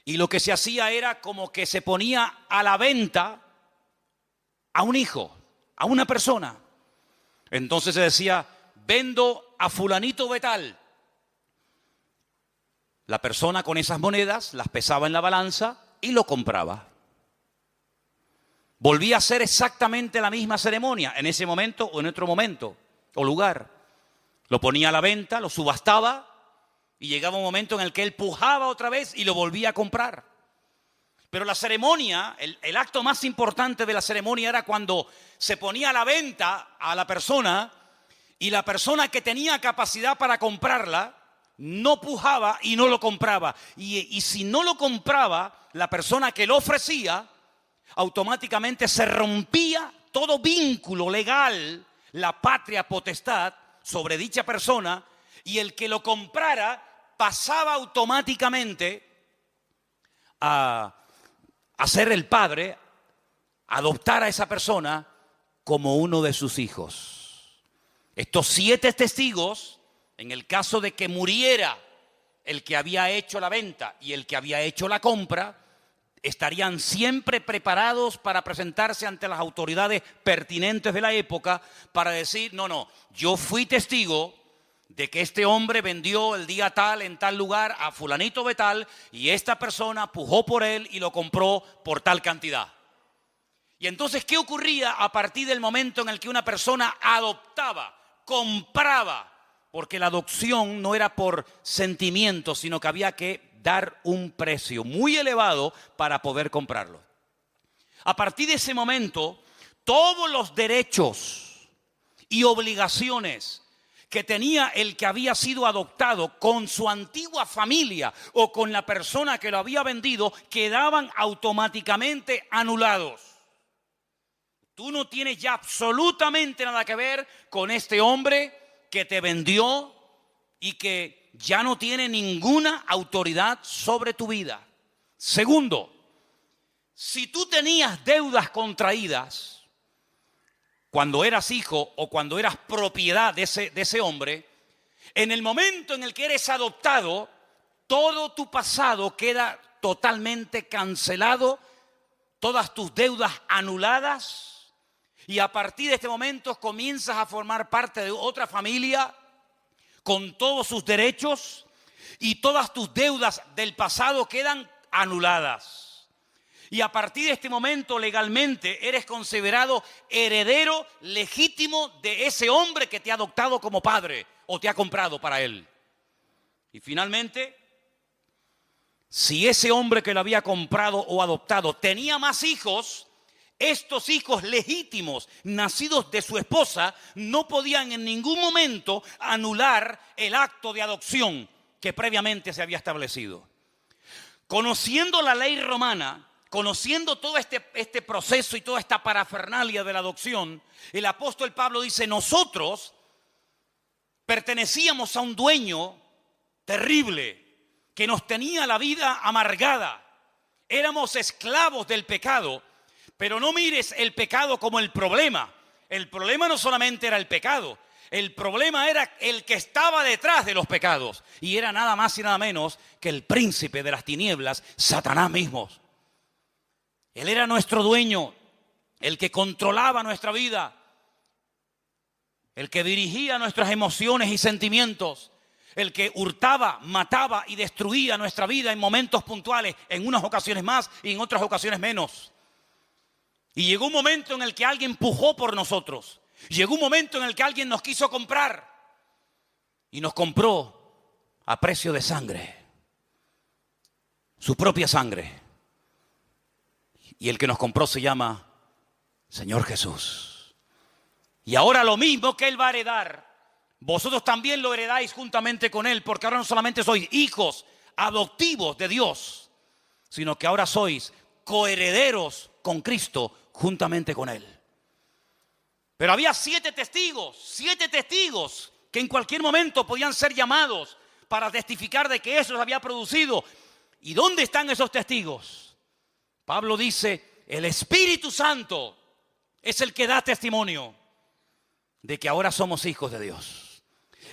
Y lo que se hacía era como que se ponía a la venta a un hijo, a una persona. Entonces se decía, vendo a fulanito de tal. La persona con esas monedas las pesaba en la balanza y lo compraba. Volvía a ser exactamente la misma ceremonia en ese momento o en otro momento o lugar. Lo ponía a la venta, lo subastaba. Y llegaba un momento en el que él pujaba otra vez y lo volvía a comprar. Pero la ceremonia, el acto más importante de la ceremonia era cuando se ponía a la venta a la persona y la persona que tenía capacidad para comprarla no pujaba y no lo compraba. Y si no lo compraba, la persona que lo ofrecía, automáticamente se rompía todo vínculo legal, la patria potestad sobre dicha persona, y el que lo comprara pasaba automáticamente a ser el padre, a adoptar a esa persona como uno de sus hijos. Estos 7 testigos, en el caso de que muriera el que había hecho la venta y el que había hecho la compra, estarían siempre preparados para presentarse ante las autoridades pertinentes de la época para decir, no, yo fui testigo de que este hombre vendió el día tal en tal lugar a fulanito de tal y esta persona pujó por él y lo compró por tal cantidad. Y entonces, ¿qué ocurría a partir del momento en el que una persona adoptaba, compraba? Porque la adopción no era por sentimiento, sino que había que dar un precio muy elevado para poder comprarlo. A partir de ese momento, todos los derechos y obligaciones que tenía el que había sido adoptado con su antigua familia o con la persona que lo había vendido quedaban automáticamente anulados. Tú no tienes ya absolutamente nada que ver con este hombre que te vendió y que ya no tiene ninguna autoridad sobre tu vida. Segundo, si tú tenías deudas contraídas cuando eras hijo o cuando eras propiedad de ese hombre, en el momento en el que eres adoptado, todo tu pasado queda totalmente cancelado, todas tus deudas anuladas, y a partir de este momento comienzas a formar parte de otra familia con todos sus derechos y todas tus deudas del pasado quedan anuladas. Y a partir de este momento legalmente eres considerado heredero legítimo de ese hombre que te ha adoptado como padre o te ha comprado para él. Y finalmente, si ese hombre que lo había comprado o adoptado tenía más hijos, estos hijos legítimos, nacidos de su esposa, no podían en ningún momento anular el acto de adopción que previamente se había establecido. Conociendo la ley romana, conociendo todo este proceso y toda esta parafernalia de la adopción, el apóstol Pablo dice, nosotros pertenecíamos a un dueño terrible que nos tenía la vida amargada. Éramos esclavos del pecado. Pero no mires el pecado como el problema. El problema no solamente era el pecado. El problema era el que estaba detrás de los pecados. Y era nada más y nada menos que el príncipe de las tinieblas, Satanás mismo. Él era nuestro dueño, el que controlaba nuestra vida, el que dirigía nuestras emociones y sentimientos, el que hurtaba, mataba y destruía nuestra vida en momentos puntuales, en unas ocasiones más y en otras ocasiones menos. Y llegó un momento en el que alguien pujó por nosotros. Llegó un momento en el que alguien nos quiso comprar. Y nos compró a precio de sangre. Su propia sangre. Y el que nos compró se llama Señor Jesús. Y ahora lo mismo que Él va a heredar, vosotros también lo heredáis juntamente con Él. Porque ahora no solamente sois hijos adoptivos de Dios, sino que ahora sois coherederos con Cristo juntamente con Él. Pero había 7 testigos que en cualquier momento podían ser llamados para testificar de que eso se había producido. ¿Y dónde están esos testigos? Pablo dice, el Espíritu Santo es el que da testimonio de que ahora somos hijos de Dios.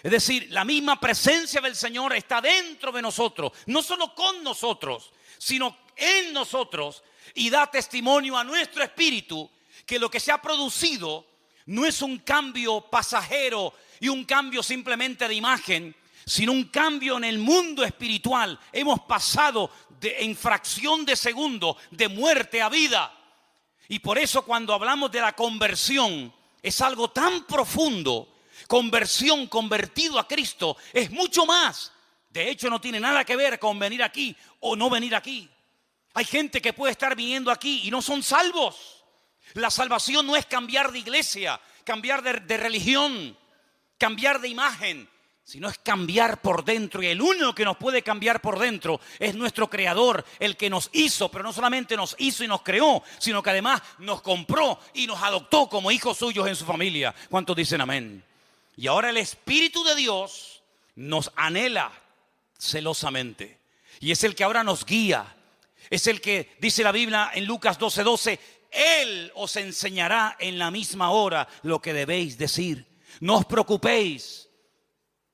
Es decir, la misma presencia del Señor está dentro de nosotros, no solo con nosotros, sino en nosotros, y da testimonio a nuestro espíritu que lo que se ha producido no es un cambio pasajero y un cambio simplemente de imagen, sino un cambio en el mundo espiritual. Hemos pasado en fracción de segundo de muerte a vida. Y por eso cuando hablamos de la conversión es algo tan profundo. Conversión, convertido a Cristo, es mucho más. De hecho, no tiene nada que ver con venir aquí o no venir aquí. Hay gente que puede estar viniendo aquí y no son salvos. La salvación no es cambiar de iglesia, cambiar de religión, cambiar de imagen, sino es cambiar por dentro. Y el único que nos puede cambiar por dentro es nuestro Creador, el que nos hizo, pero no solamente nos hizo y nos creó, sino que además nos compró y nos adoptó como hijos suyos en su familia. ¿Cuántos dicen amén? Y ahora el Espíritu de Dios nos anhela celosamente. Y es el que ahora nos guía. Es el que dice la Biblia en Lucas 12:12, Él os enseñará en la misma hora lo que debéis decir. No os preocupéis,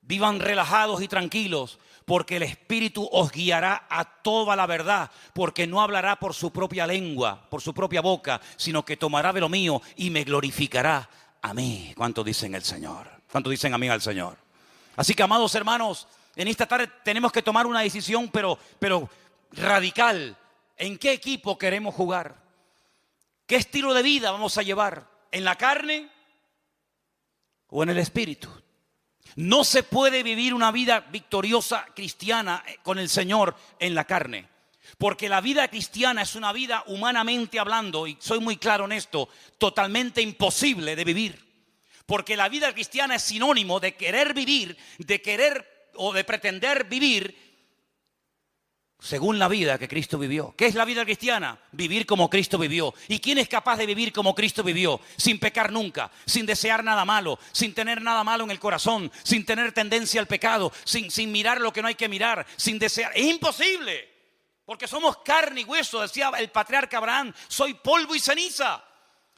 vivan relajados y tranquilos, porque el Espíritu os guiará a toda la verdad, porque no hablará por su propia lengua, por su propia boca, sino que tomará de lo mío y me glorificará a mí. ¿Cuánto dicen el Señor? ¿Cuánto dicen amén al Señor? Así que, amados hermanos, en esta tarde tenemos que tomar una decisión, pero radical. ¿En qué equipo queremos jugar? ¿Qué estilo de vida vamos a llevar? ¿En la carne o en el Espíritu? No se puede vivir una vida victoriosa cristiana con el Señor en la carne. Porque la vida cristiana es una vida, humanamente hablando, y soy muy claro en esto, totalmente imposible de vivir. Porque la vida cristiana es sinónimo de querer vivir, de querer o de pretender vivir según la vida que Cristo vivió. ¿Qué es la vida cristiana? Vivir como Cristo vivió. ¿Y quién es capaz de vivir como Cristo vivió? Sin pecar nunca, sin desear nada malo, sin tener nada malo en el corazón, sin tener tendencia al pecado, sin mirar lo que no hay que mirar, sin desear. Es imposible, porque somos carne y hueso, decía el patriarca Abraham, soy polvo y ceniza.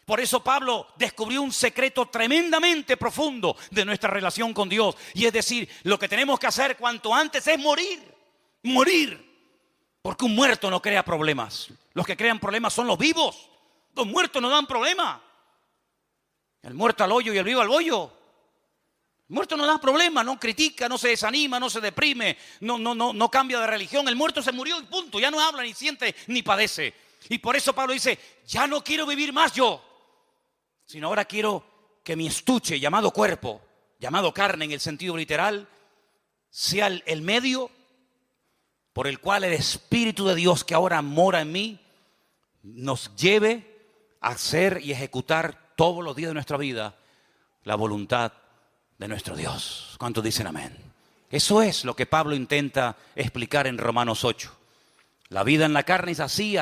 Por eso Pablo descubrió un secreto tremendamente profundo de nuestra relación con Dios. Y es decir, lo que tenemos que hacer cuanto antes es morir. Porque un muerto no crea problemas. Los que crean problemas son los vivos. Los muertos no dan problema. El muerto al hoyo y el vivo al bollo. El muerto no da problema, no critica, no se desanima, no se deprime, no cambia de religión. El muerto se murió y punto. Ya no habla, ni siente, ni padece. Y por eso Pablo dice, ya no quiero vivir más yo, sino ahora quiero que mi estuche llamado cuerpo, llamado carne en el sentido literal, sea el medio por el cual el Espíritu de Dios que ahora mora en mí nos lleve a hacer y ejecutar todos los días de nuestra vida la voluntad de nuestro Dios. ¿Cuántos dicen amén? Eso es lo que Pablo intenta explicar en Romanos 8. La vida en la carne es así.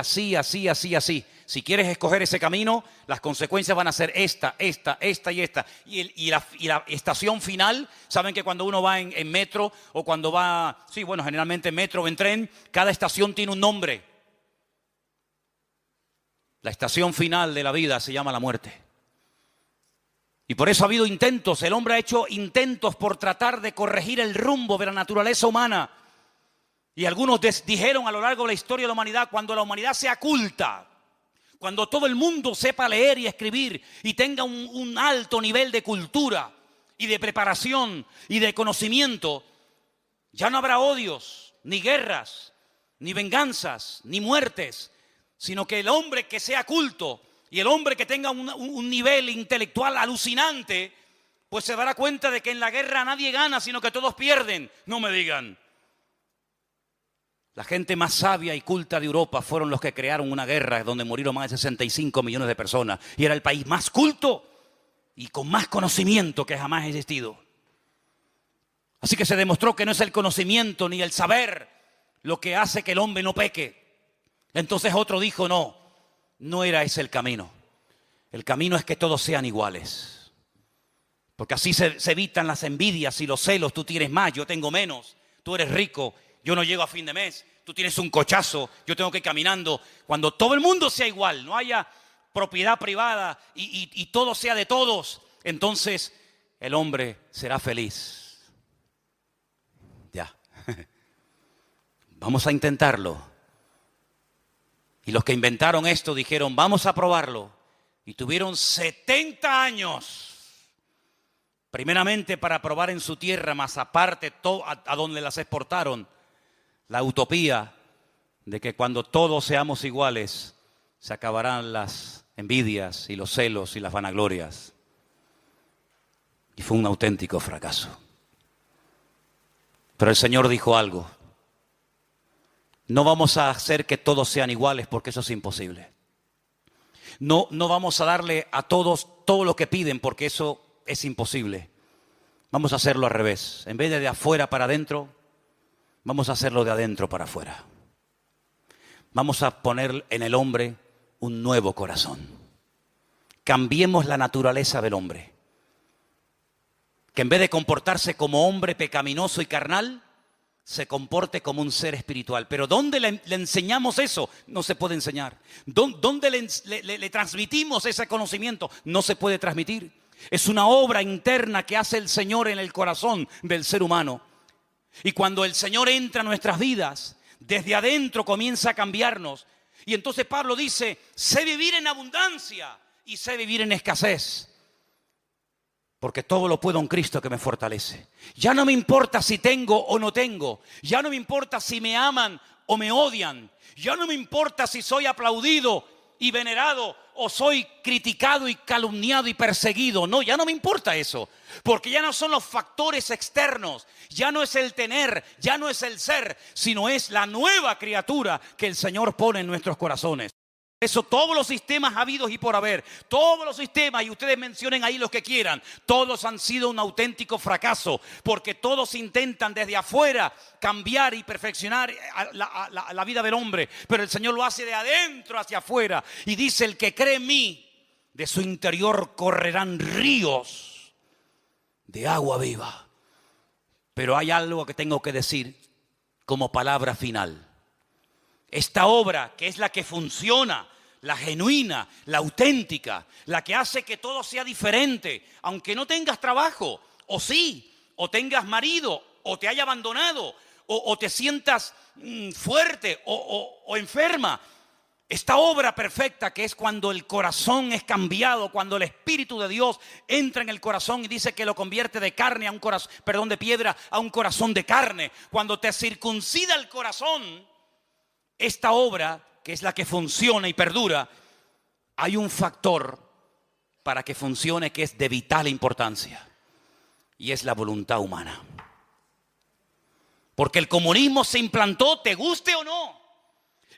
Si quieres escoger ese camino, las consecuencias van a ser esta y esta. Y la estación final, saben que cuando uno va en metro o cuando va, generalmente en metro o en tren, cada estación tiene un nombre. La estación final de la vida se llama la muerte. Y por eso ha habido intentos, el hombre ha hecho intentos por tratar de corregir el rumbo de la naturaleza humana. Y algunos dijeron a lo largo de la historia de la humanidad, cuando la humanidad sea culta, cuando todo el mundo sepa leer y escribir y tenga un alto nivel de cultura y de preparación y de conocimiento, ya no habrá odios, ni guerras, ni venganzas, ni muertes, sino que el hombre que sea culto y el hombre que tenga un nivel intelectual alucinante, pues se dará cuenta de que en la guerra nadie gana, sino que todos pierden. No me digan. La gente más sabia y culta de Europa fueron los que crearon una guerra donde murieron más de 65 millones de personas. Y era el país más culto y con más conocimiento que jamás ha existido. Así que se demostró que no es el conocimiento ni el saber lo que hace que el hombre no peque. Entonces otro dijo, no era ese el camino. El camino es que todos sean iguales. Porque así se evitan las envidias y los celos. Tú tienes más, yo tengo menos. Tú eres rico, yo no llego a fin de mes. Tú tienes un cochazo, yo tengo que ir caminando. Cuando todo el mundo sea igual, no haya propiedad privada y todo sea de todos, entonces el hombre será feliz. Ya. Vamos a intentarlo. Y los que inventaron esto dijeron, vamos a probarlo. Y tuvieron 70 años. Primeramente para probar en su tierra, más aparte a donde las exportaron. La utopía de que cuando todos seamos iguales, se acabarán las envidias y los celos y las vanaglorias. Y fue un auténtico fracaso. Pero el Señor dijo algo. No vamos a hacer que todos sean iguales porque eso es imposible. No vamos a darle a todos todo lo que piden porque eso es imposible. Vamos a hacerlo al revés. En vez de afuera para adentro, vamos a hacerlo de adentro para afuera. Vamos a poner en el hombre un nuevo corazón. Cambiemos la naturaleza del hombre. Que en vez de comportarse como hombre pecaminoso y carnal, se comporte como un ser espiritual. Pero ¿dónde le enseñamos eso? No se puede enseñar. ¿Dónde le transmitimos ese conocimiento? No se puede transmitir. Es una obra interna que hace el Señor en el corazón del ser humano. Y cuando el Señor entra a nuestras vidas, desde adentro comienza a cambiarnos. Y entonces Pablo dice, sé vivir en abundancia y sé vivir en escasez. Porque todo lo puedo en Cristo que me fortalece. Ya no me importa si tengo o no tengo. Ya no me importa si me aman o me odian. Ya no me importa si soy aplaudido y venerado o soy criticado y calumniado y perseguido. No, ya no me importa eso. Porque ya no son los factores externos. Ya no es el tener, ya no es el ser, sino es la nueva criatura que el Señor pone en nuestros corazones. Eso, todos los sistemas habidos y por haber, todos los sistemas, y ustedes mencionen ahí los que quieran, todos han sido un auténtico fracaso, porque todos intentan desde afuera cambiar y perfeccionar la vida del hombre, pero el Señor lo hace de adentro hacia afuera, y dice, el que cree en mí, de su interior correrán ríos de agua viva. Pero hay algo que tengo que decir como palabra final. Esta obra, que es la que funciona, la genuina, la auténtica, la que hace que todo sea diferente, aunque no tengas trabajo, o sí, o tengas marido, o te haya abandonado, o te sientas fuerte o enferma. Esta obra perfecta, que es cuando el corazón es cambiado, cuando el Espíritu de Dios entra en el corazón y dice que lo convierte de carne a un corazón, de piedra a un corazón de carne. Cuando te circuncida el corazón, esta obra, que es la que funciona y perdura, hay un factor para que funcione que es de vital importancia, y es la voluntad humana. Porque el comunismo se implantó, te guste o no,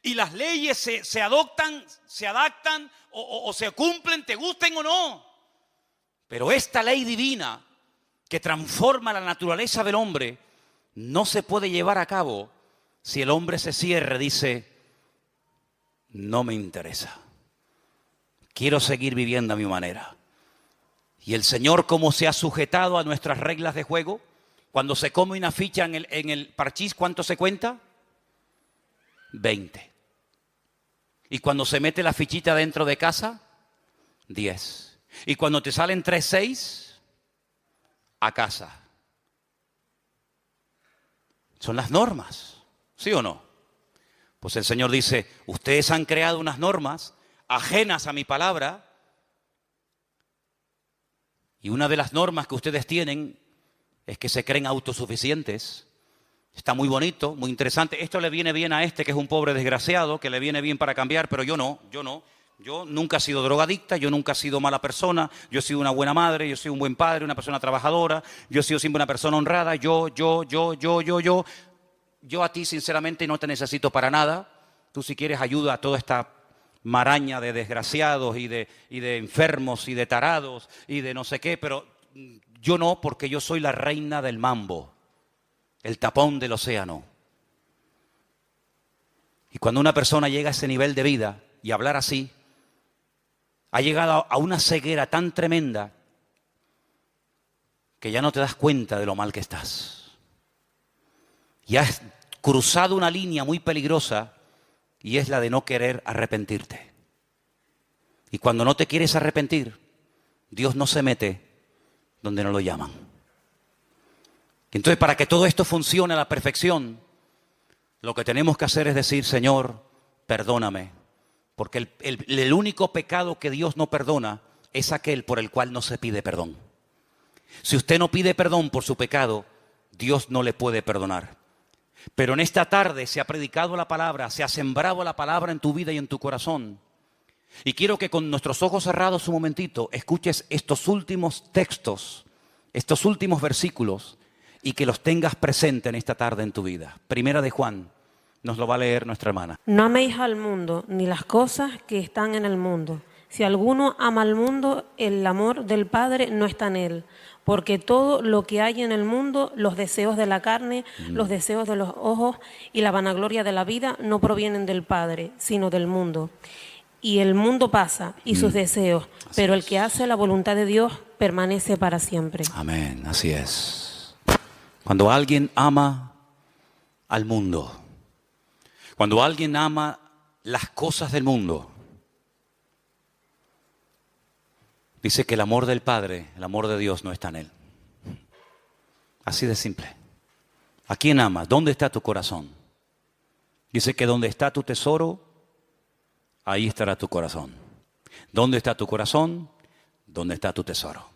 y las leyes se adoptan, se adaptan o se cumplen, te gusten o no. Pero esta ley divina que transforma la naturaleza del hombre no se puede llevar a cabo si el hombre se cierra, dice, no me interesa. Quiero seguir viviendo a mi manera. Y el Señor, como se ha sujetado a nuestras reglas de juego, cuando se come una ficha en el parchís, ¿cuánto se cuenta? 20. Y cuando se mete la fichita dentro de casa, 10. Y cuando te salen 3,6, a casa. Son las normas. ¿Sí o no? Pues el Señor dice, ustedes han creado unas normas ajenas a mi palabra, y una de las normas que ustedes tienen es que se creen autosuficientes. Está muy bonito, muy interesante. Esto le viene bien a este que es un pobre desgraciado, que le viene bien para cambiar, pero yo no. Yo nunca he sido drogadicta, yo nunca he sido mala persona, yo he sido una buena madre, yo soy un buen padre, una persona trabajadora, yo he sido siempre una persona honrada, yo. Yo a ti, sinceramente, no te necesito para nada. Tú, si quieres ayuda a toda esta maraña de desgraciados y de enfermos y de tarados y de no sé qué, pero yo no, porque yo soy la reina del mambo, el tapón del océano. Y cuando una persona llega a ese nivel de vida y hablar así, ha llegado a una ceguera tan tremenda que ya no te das cuenta de lo mal que estás. Y has cruzado una línea muy peligrosa, y es la de no querer arrepentirte. Y cuando no te quieres arrepentir, Dios no se mete donde no lo llaman. Entonces, para que todo esto funcione a la perfección, lo que tenemos que hacer es decir, Señor, perdóname. Porque el único pecado que Dios no perdona es aquel por el cual no se pide perdón. Si usted no pide perdón por su pecado, Dios no le puede perdonar. Pero en esta tarde se ha predicado la palabra, se ha sembrado la palabra en tu vida y en tu corazón. Y quiero que con nuestros ojos cerrados un momentito escuches estos últimos textos, estos últimos versículos, y que los tengas presente en esta tarde en tu vida. Primera de Juan, nos lo va a leer nuestra hermana. No améis al mundo, ni las cosas que están en el mundo. Si alguno ama al mundo, el amor del Padre no está en él. Porque todo lo que hay en el mundo, los deseos de la carne, los deseos de los ojos y la vanagloria de la vida, no provienen del Padre, sino del mundo. Y el mundo pasa y sus deseos, pero el que hace la voluntad de Dios permanece para siempre. Amén, así es. Cuando alguien ama al mundo, cuando alguien ama las cosas del mundo, dice que el amor del Padre, el amor de Dios no está en él. Así de simple. ¿A quién amas? ¿Dónde está tu corazón? Dice que donde está tu tesoro, ahí estará tu corazón. ¿Dónde está tu corazón? ¿Dónde está tu tesoro?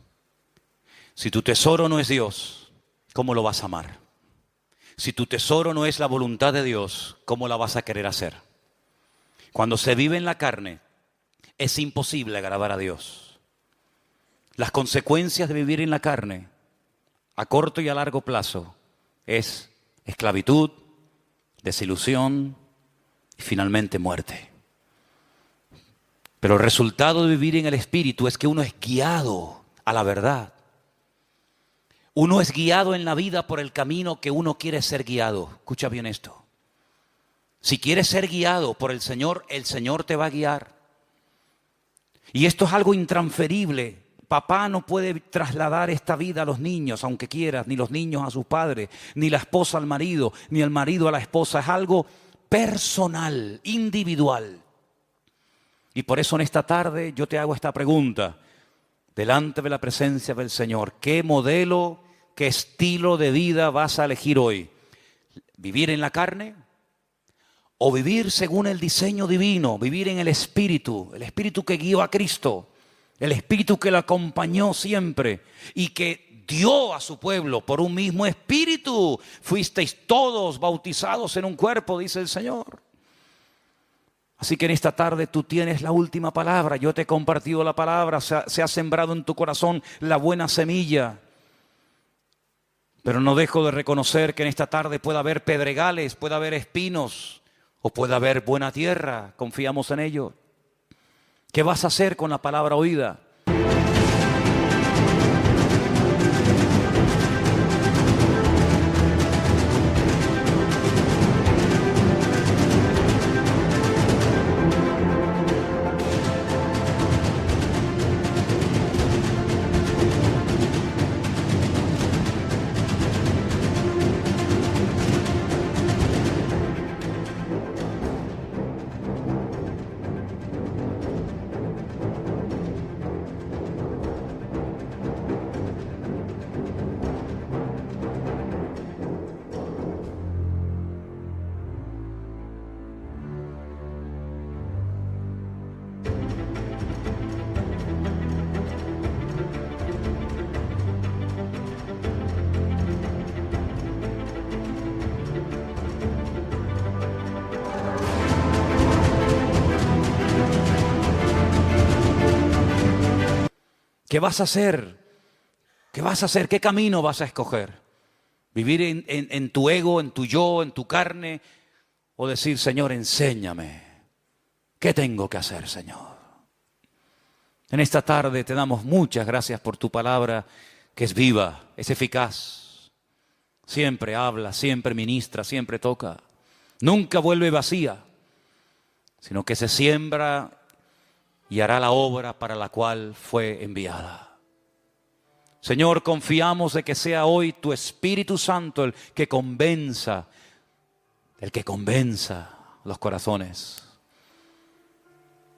Si tu tesoro no es Dios, ¿cómo lo vas a amar? Si tu tesoro no es la voluntad de Dios, ¿cómo la vas a querer hacer? Cuando se vive en la carne, es imposible agradar a Dios. Las consecuencias de vivir en la carne, a corto y a largo plazo, es esclavitud, desilusión y finalmente muerte. Pero el resultado de vivir en el Espíritu es que uno es guiado a la verdad. Uno es guiado en la vida por el camino que uno quiere ser guiado. Escucha bien esto. Si quieres ser guiado por el Señor te va a guiar. Y esto es algo intransferible. Papá no puede trasladar esta vida a los niños, aunque quieras, ni los niños a sus padres, ni la esposa al marido, ni el marido a la esposa. Es algo personal, individual. Y por eso en esta tarde yo te hago esta pregunta, delante de la presencia del Señor. ¿Qué modelo, qué estilo de vida vas a elegir hoy? ¿Vivir en la carne? ¿O vivir según el diseño divino? Vivir en el Espíritu que guió a Cristo, el Espíritu que lo acompañó siempre y que dio a su pueblo por un mismo Espíritu. Fuisteis todos bautizados en un cuerpo, dice el Señor. Así que en esta tarde tú tienes la última palabra. Yo te he compartido la palabra, se ha sembrado en tu corazón la buena semilla. Pero no dejo de reconocer que en esta tarde puede haber pedregales, puede haber espinos o puede haber buena tierra. Confiamos en ello. ¿Qué vas a hacer con la palabra oída? ¿Qué vas a hacer? ¿Qué vas a hacer? ¿Qué camino vas a escoger? ¿Vivir en tu ego, en tu yo, en tu carne? ¿O decir, Señor, enséñame? ¿Qué tengo que hacer, Señor? En esta tarde te damos muchas gracias por tu palabra, que es viva, es eficaz. Siempre habla, siempre ministra, siempre toca. Nunca vuelve vacía, sino que se siembra y hará la obra para la cual fue enviada. Señor, confiamos de que sea hoy tu Espíritu Santo el que convenza los corazones.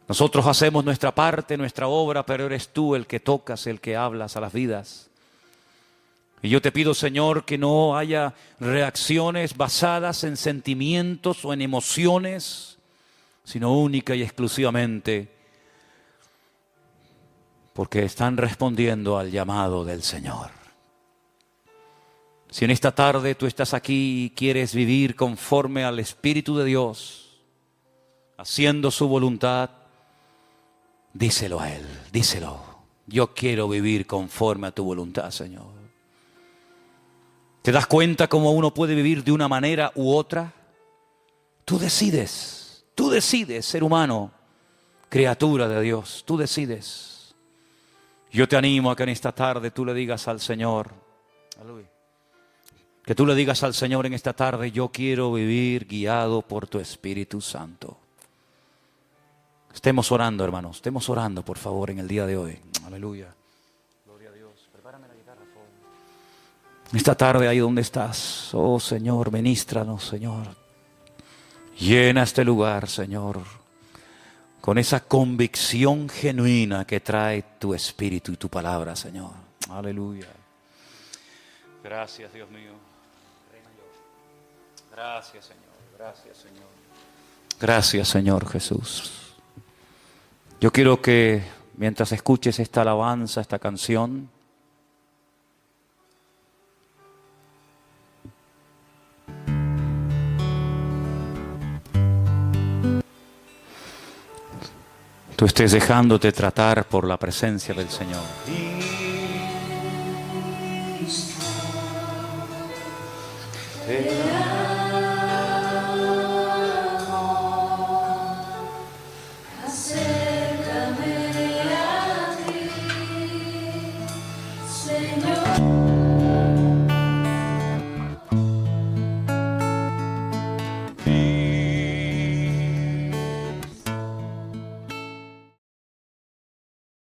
Nosotros hacemos nuestra parte, nuestra obra, pero eres tú el que tocas, el que hablas a las vidas. Y yo te pido, Señor, que no haya reacciones basadas en sentimientos o en emociones, sino única y exclusivamente porque están respondiendo al llamado del Señor. Si en esta tarde tú estás aquí y quieres vivir conforme al Espíritu de Dios, haciendo su voluntad, díselo a Él, díselo. Yo quiero vivir conforme a tu voluntad, Señor. ¿Te das cuenta cómo uno puede vivir de una manera u otra? Tú decides, ser humano, criatura de Dios, tú decides. Yo te animo a que en esta tarde tú le digas al Señor, aleluya, que tú le digas al Señor en esta tarde, yo quiero vivir guiado por tu Espíritu Santo. Estemos orando, hermanos, estemos orando, por favor, en el día de hoy. Aleluya. Gloria a Dios. Prepárame la guitarra, por favor. Esta tarde, ahí donde estás, oh Señor, ministranos, Señor. Llena este lugar, Señor, con esa convicción genuina que trae tu Espíritu y tu palabra, Señor. Aleluya. Gracias, Dios mío. Rey mayor. Gracias, Señor. Gracias, Señor. Gracias, Señor Jesús. Yo quiero que mientras escuches esta alabanza, esta canción, tú estés dejándote tratar por la presencia del Señor. Te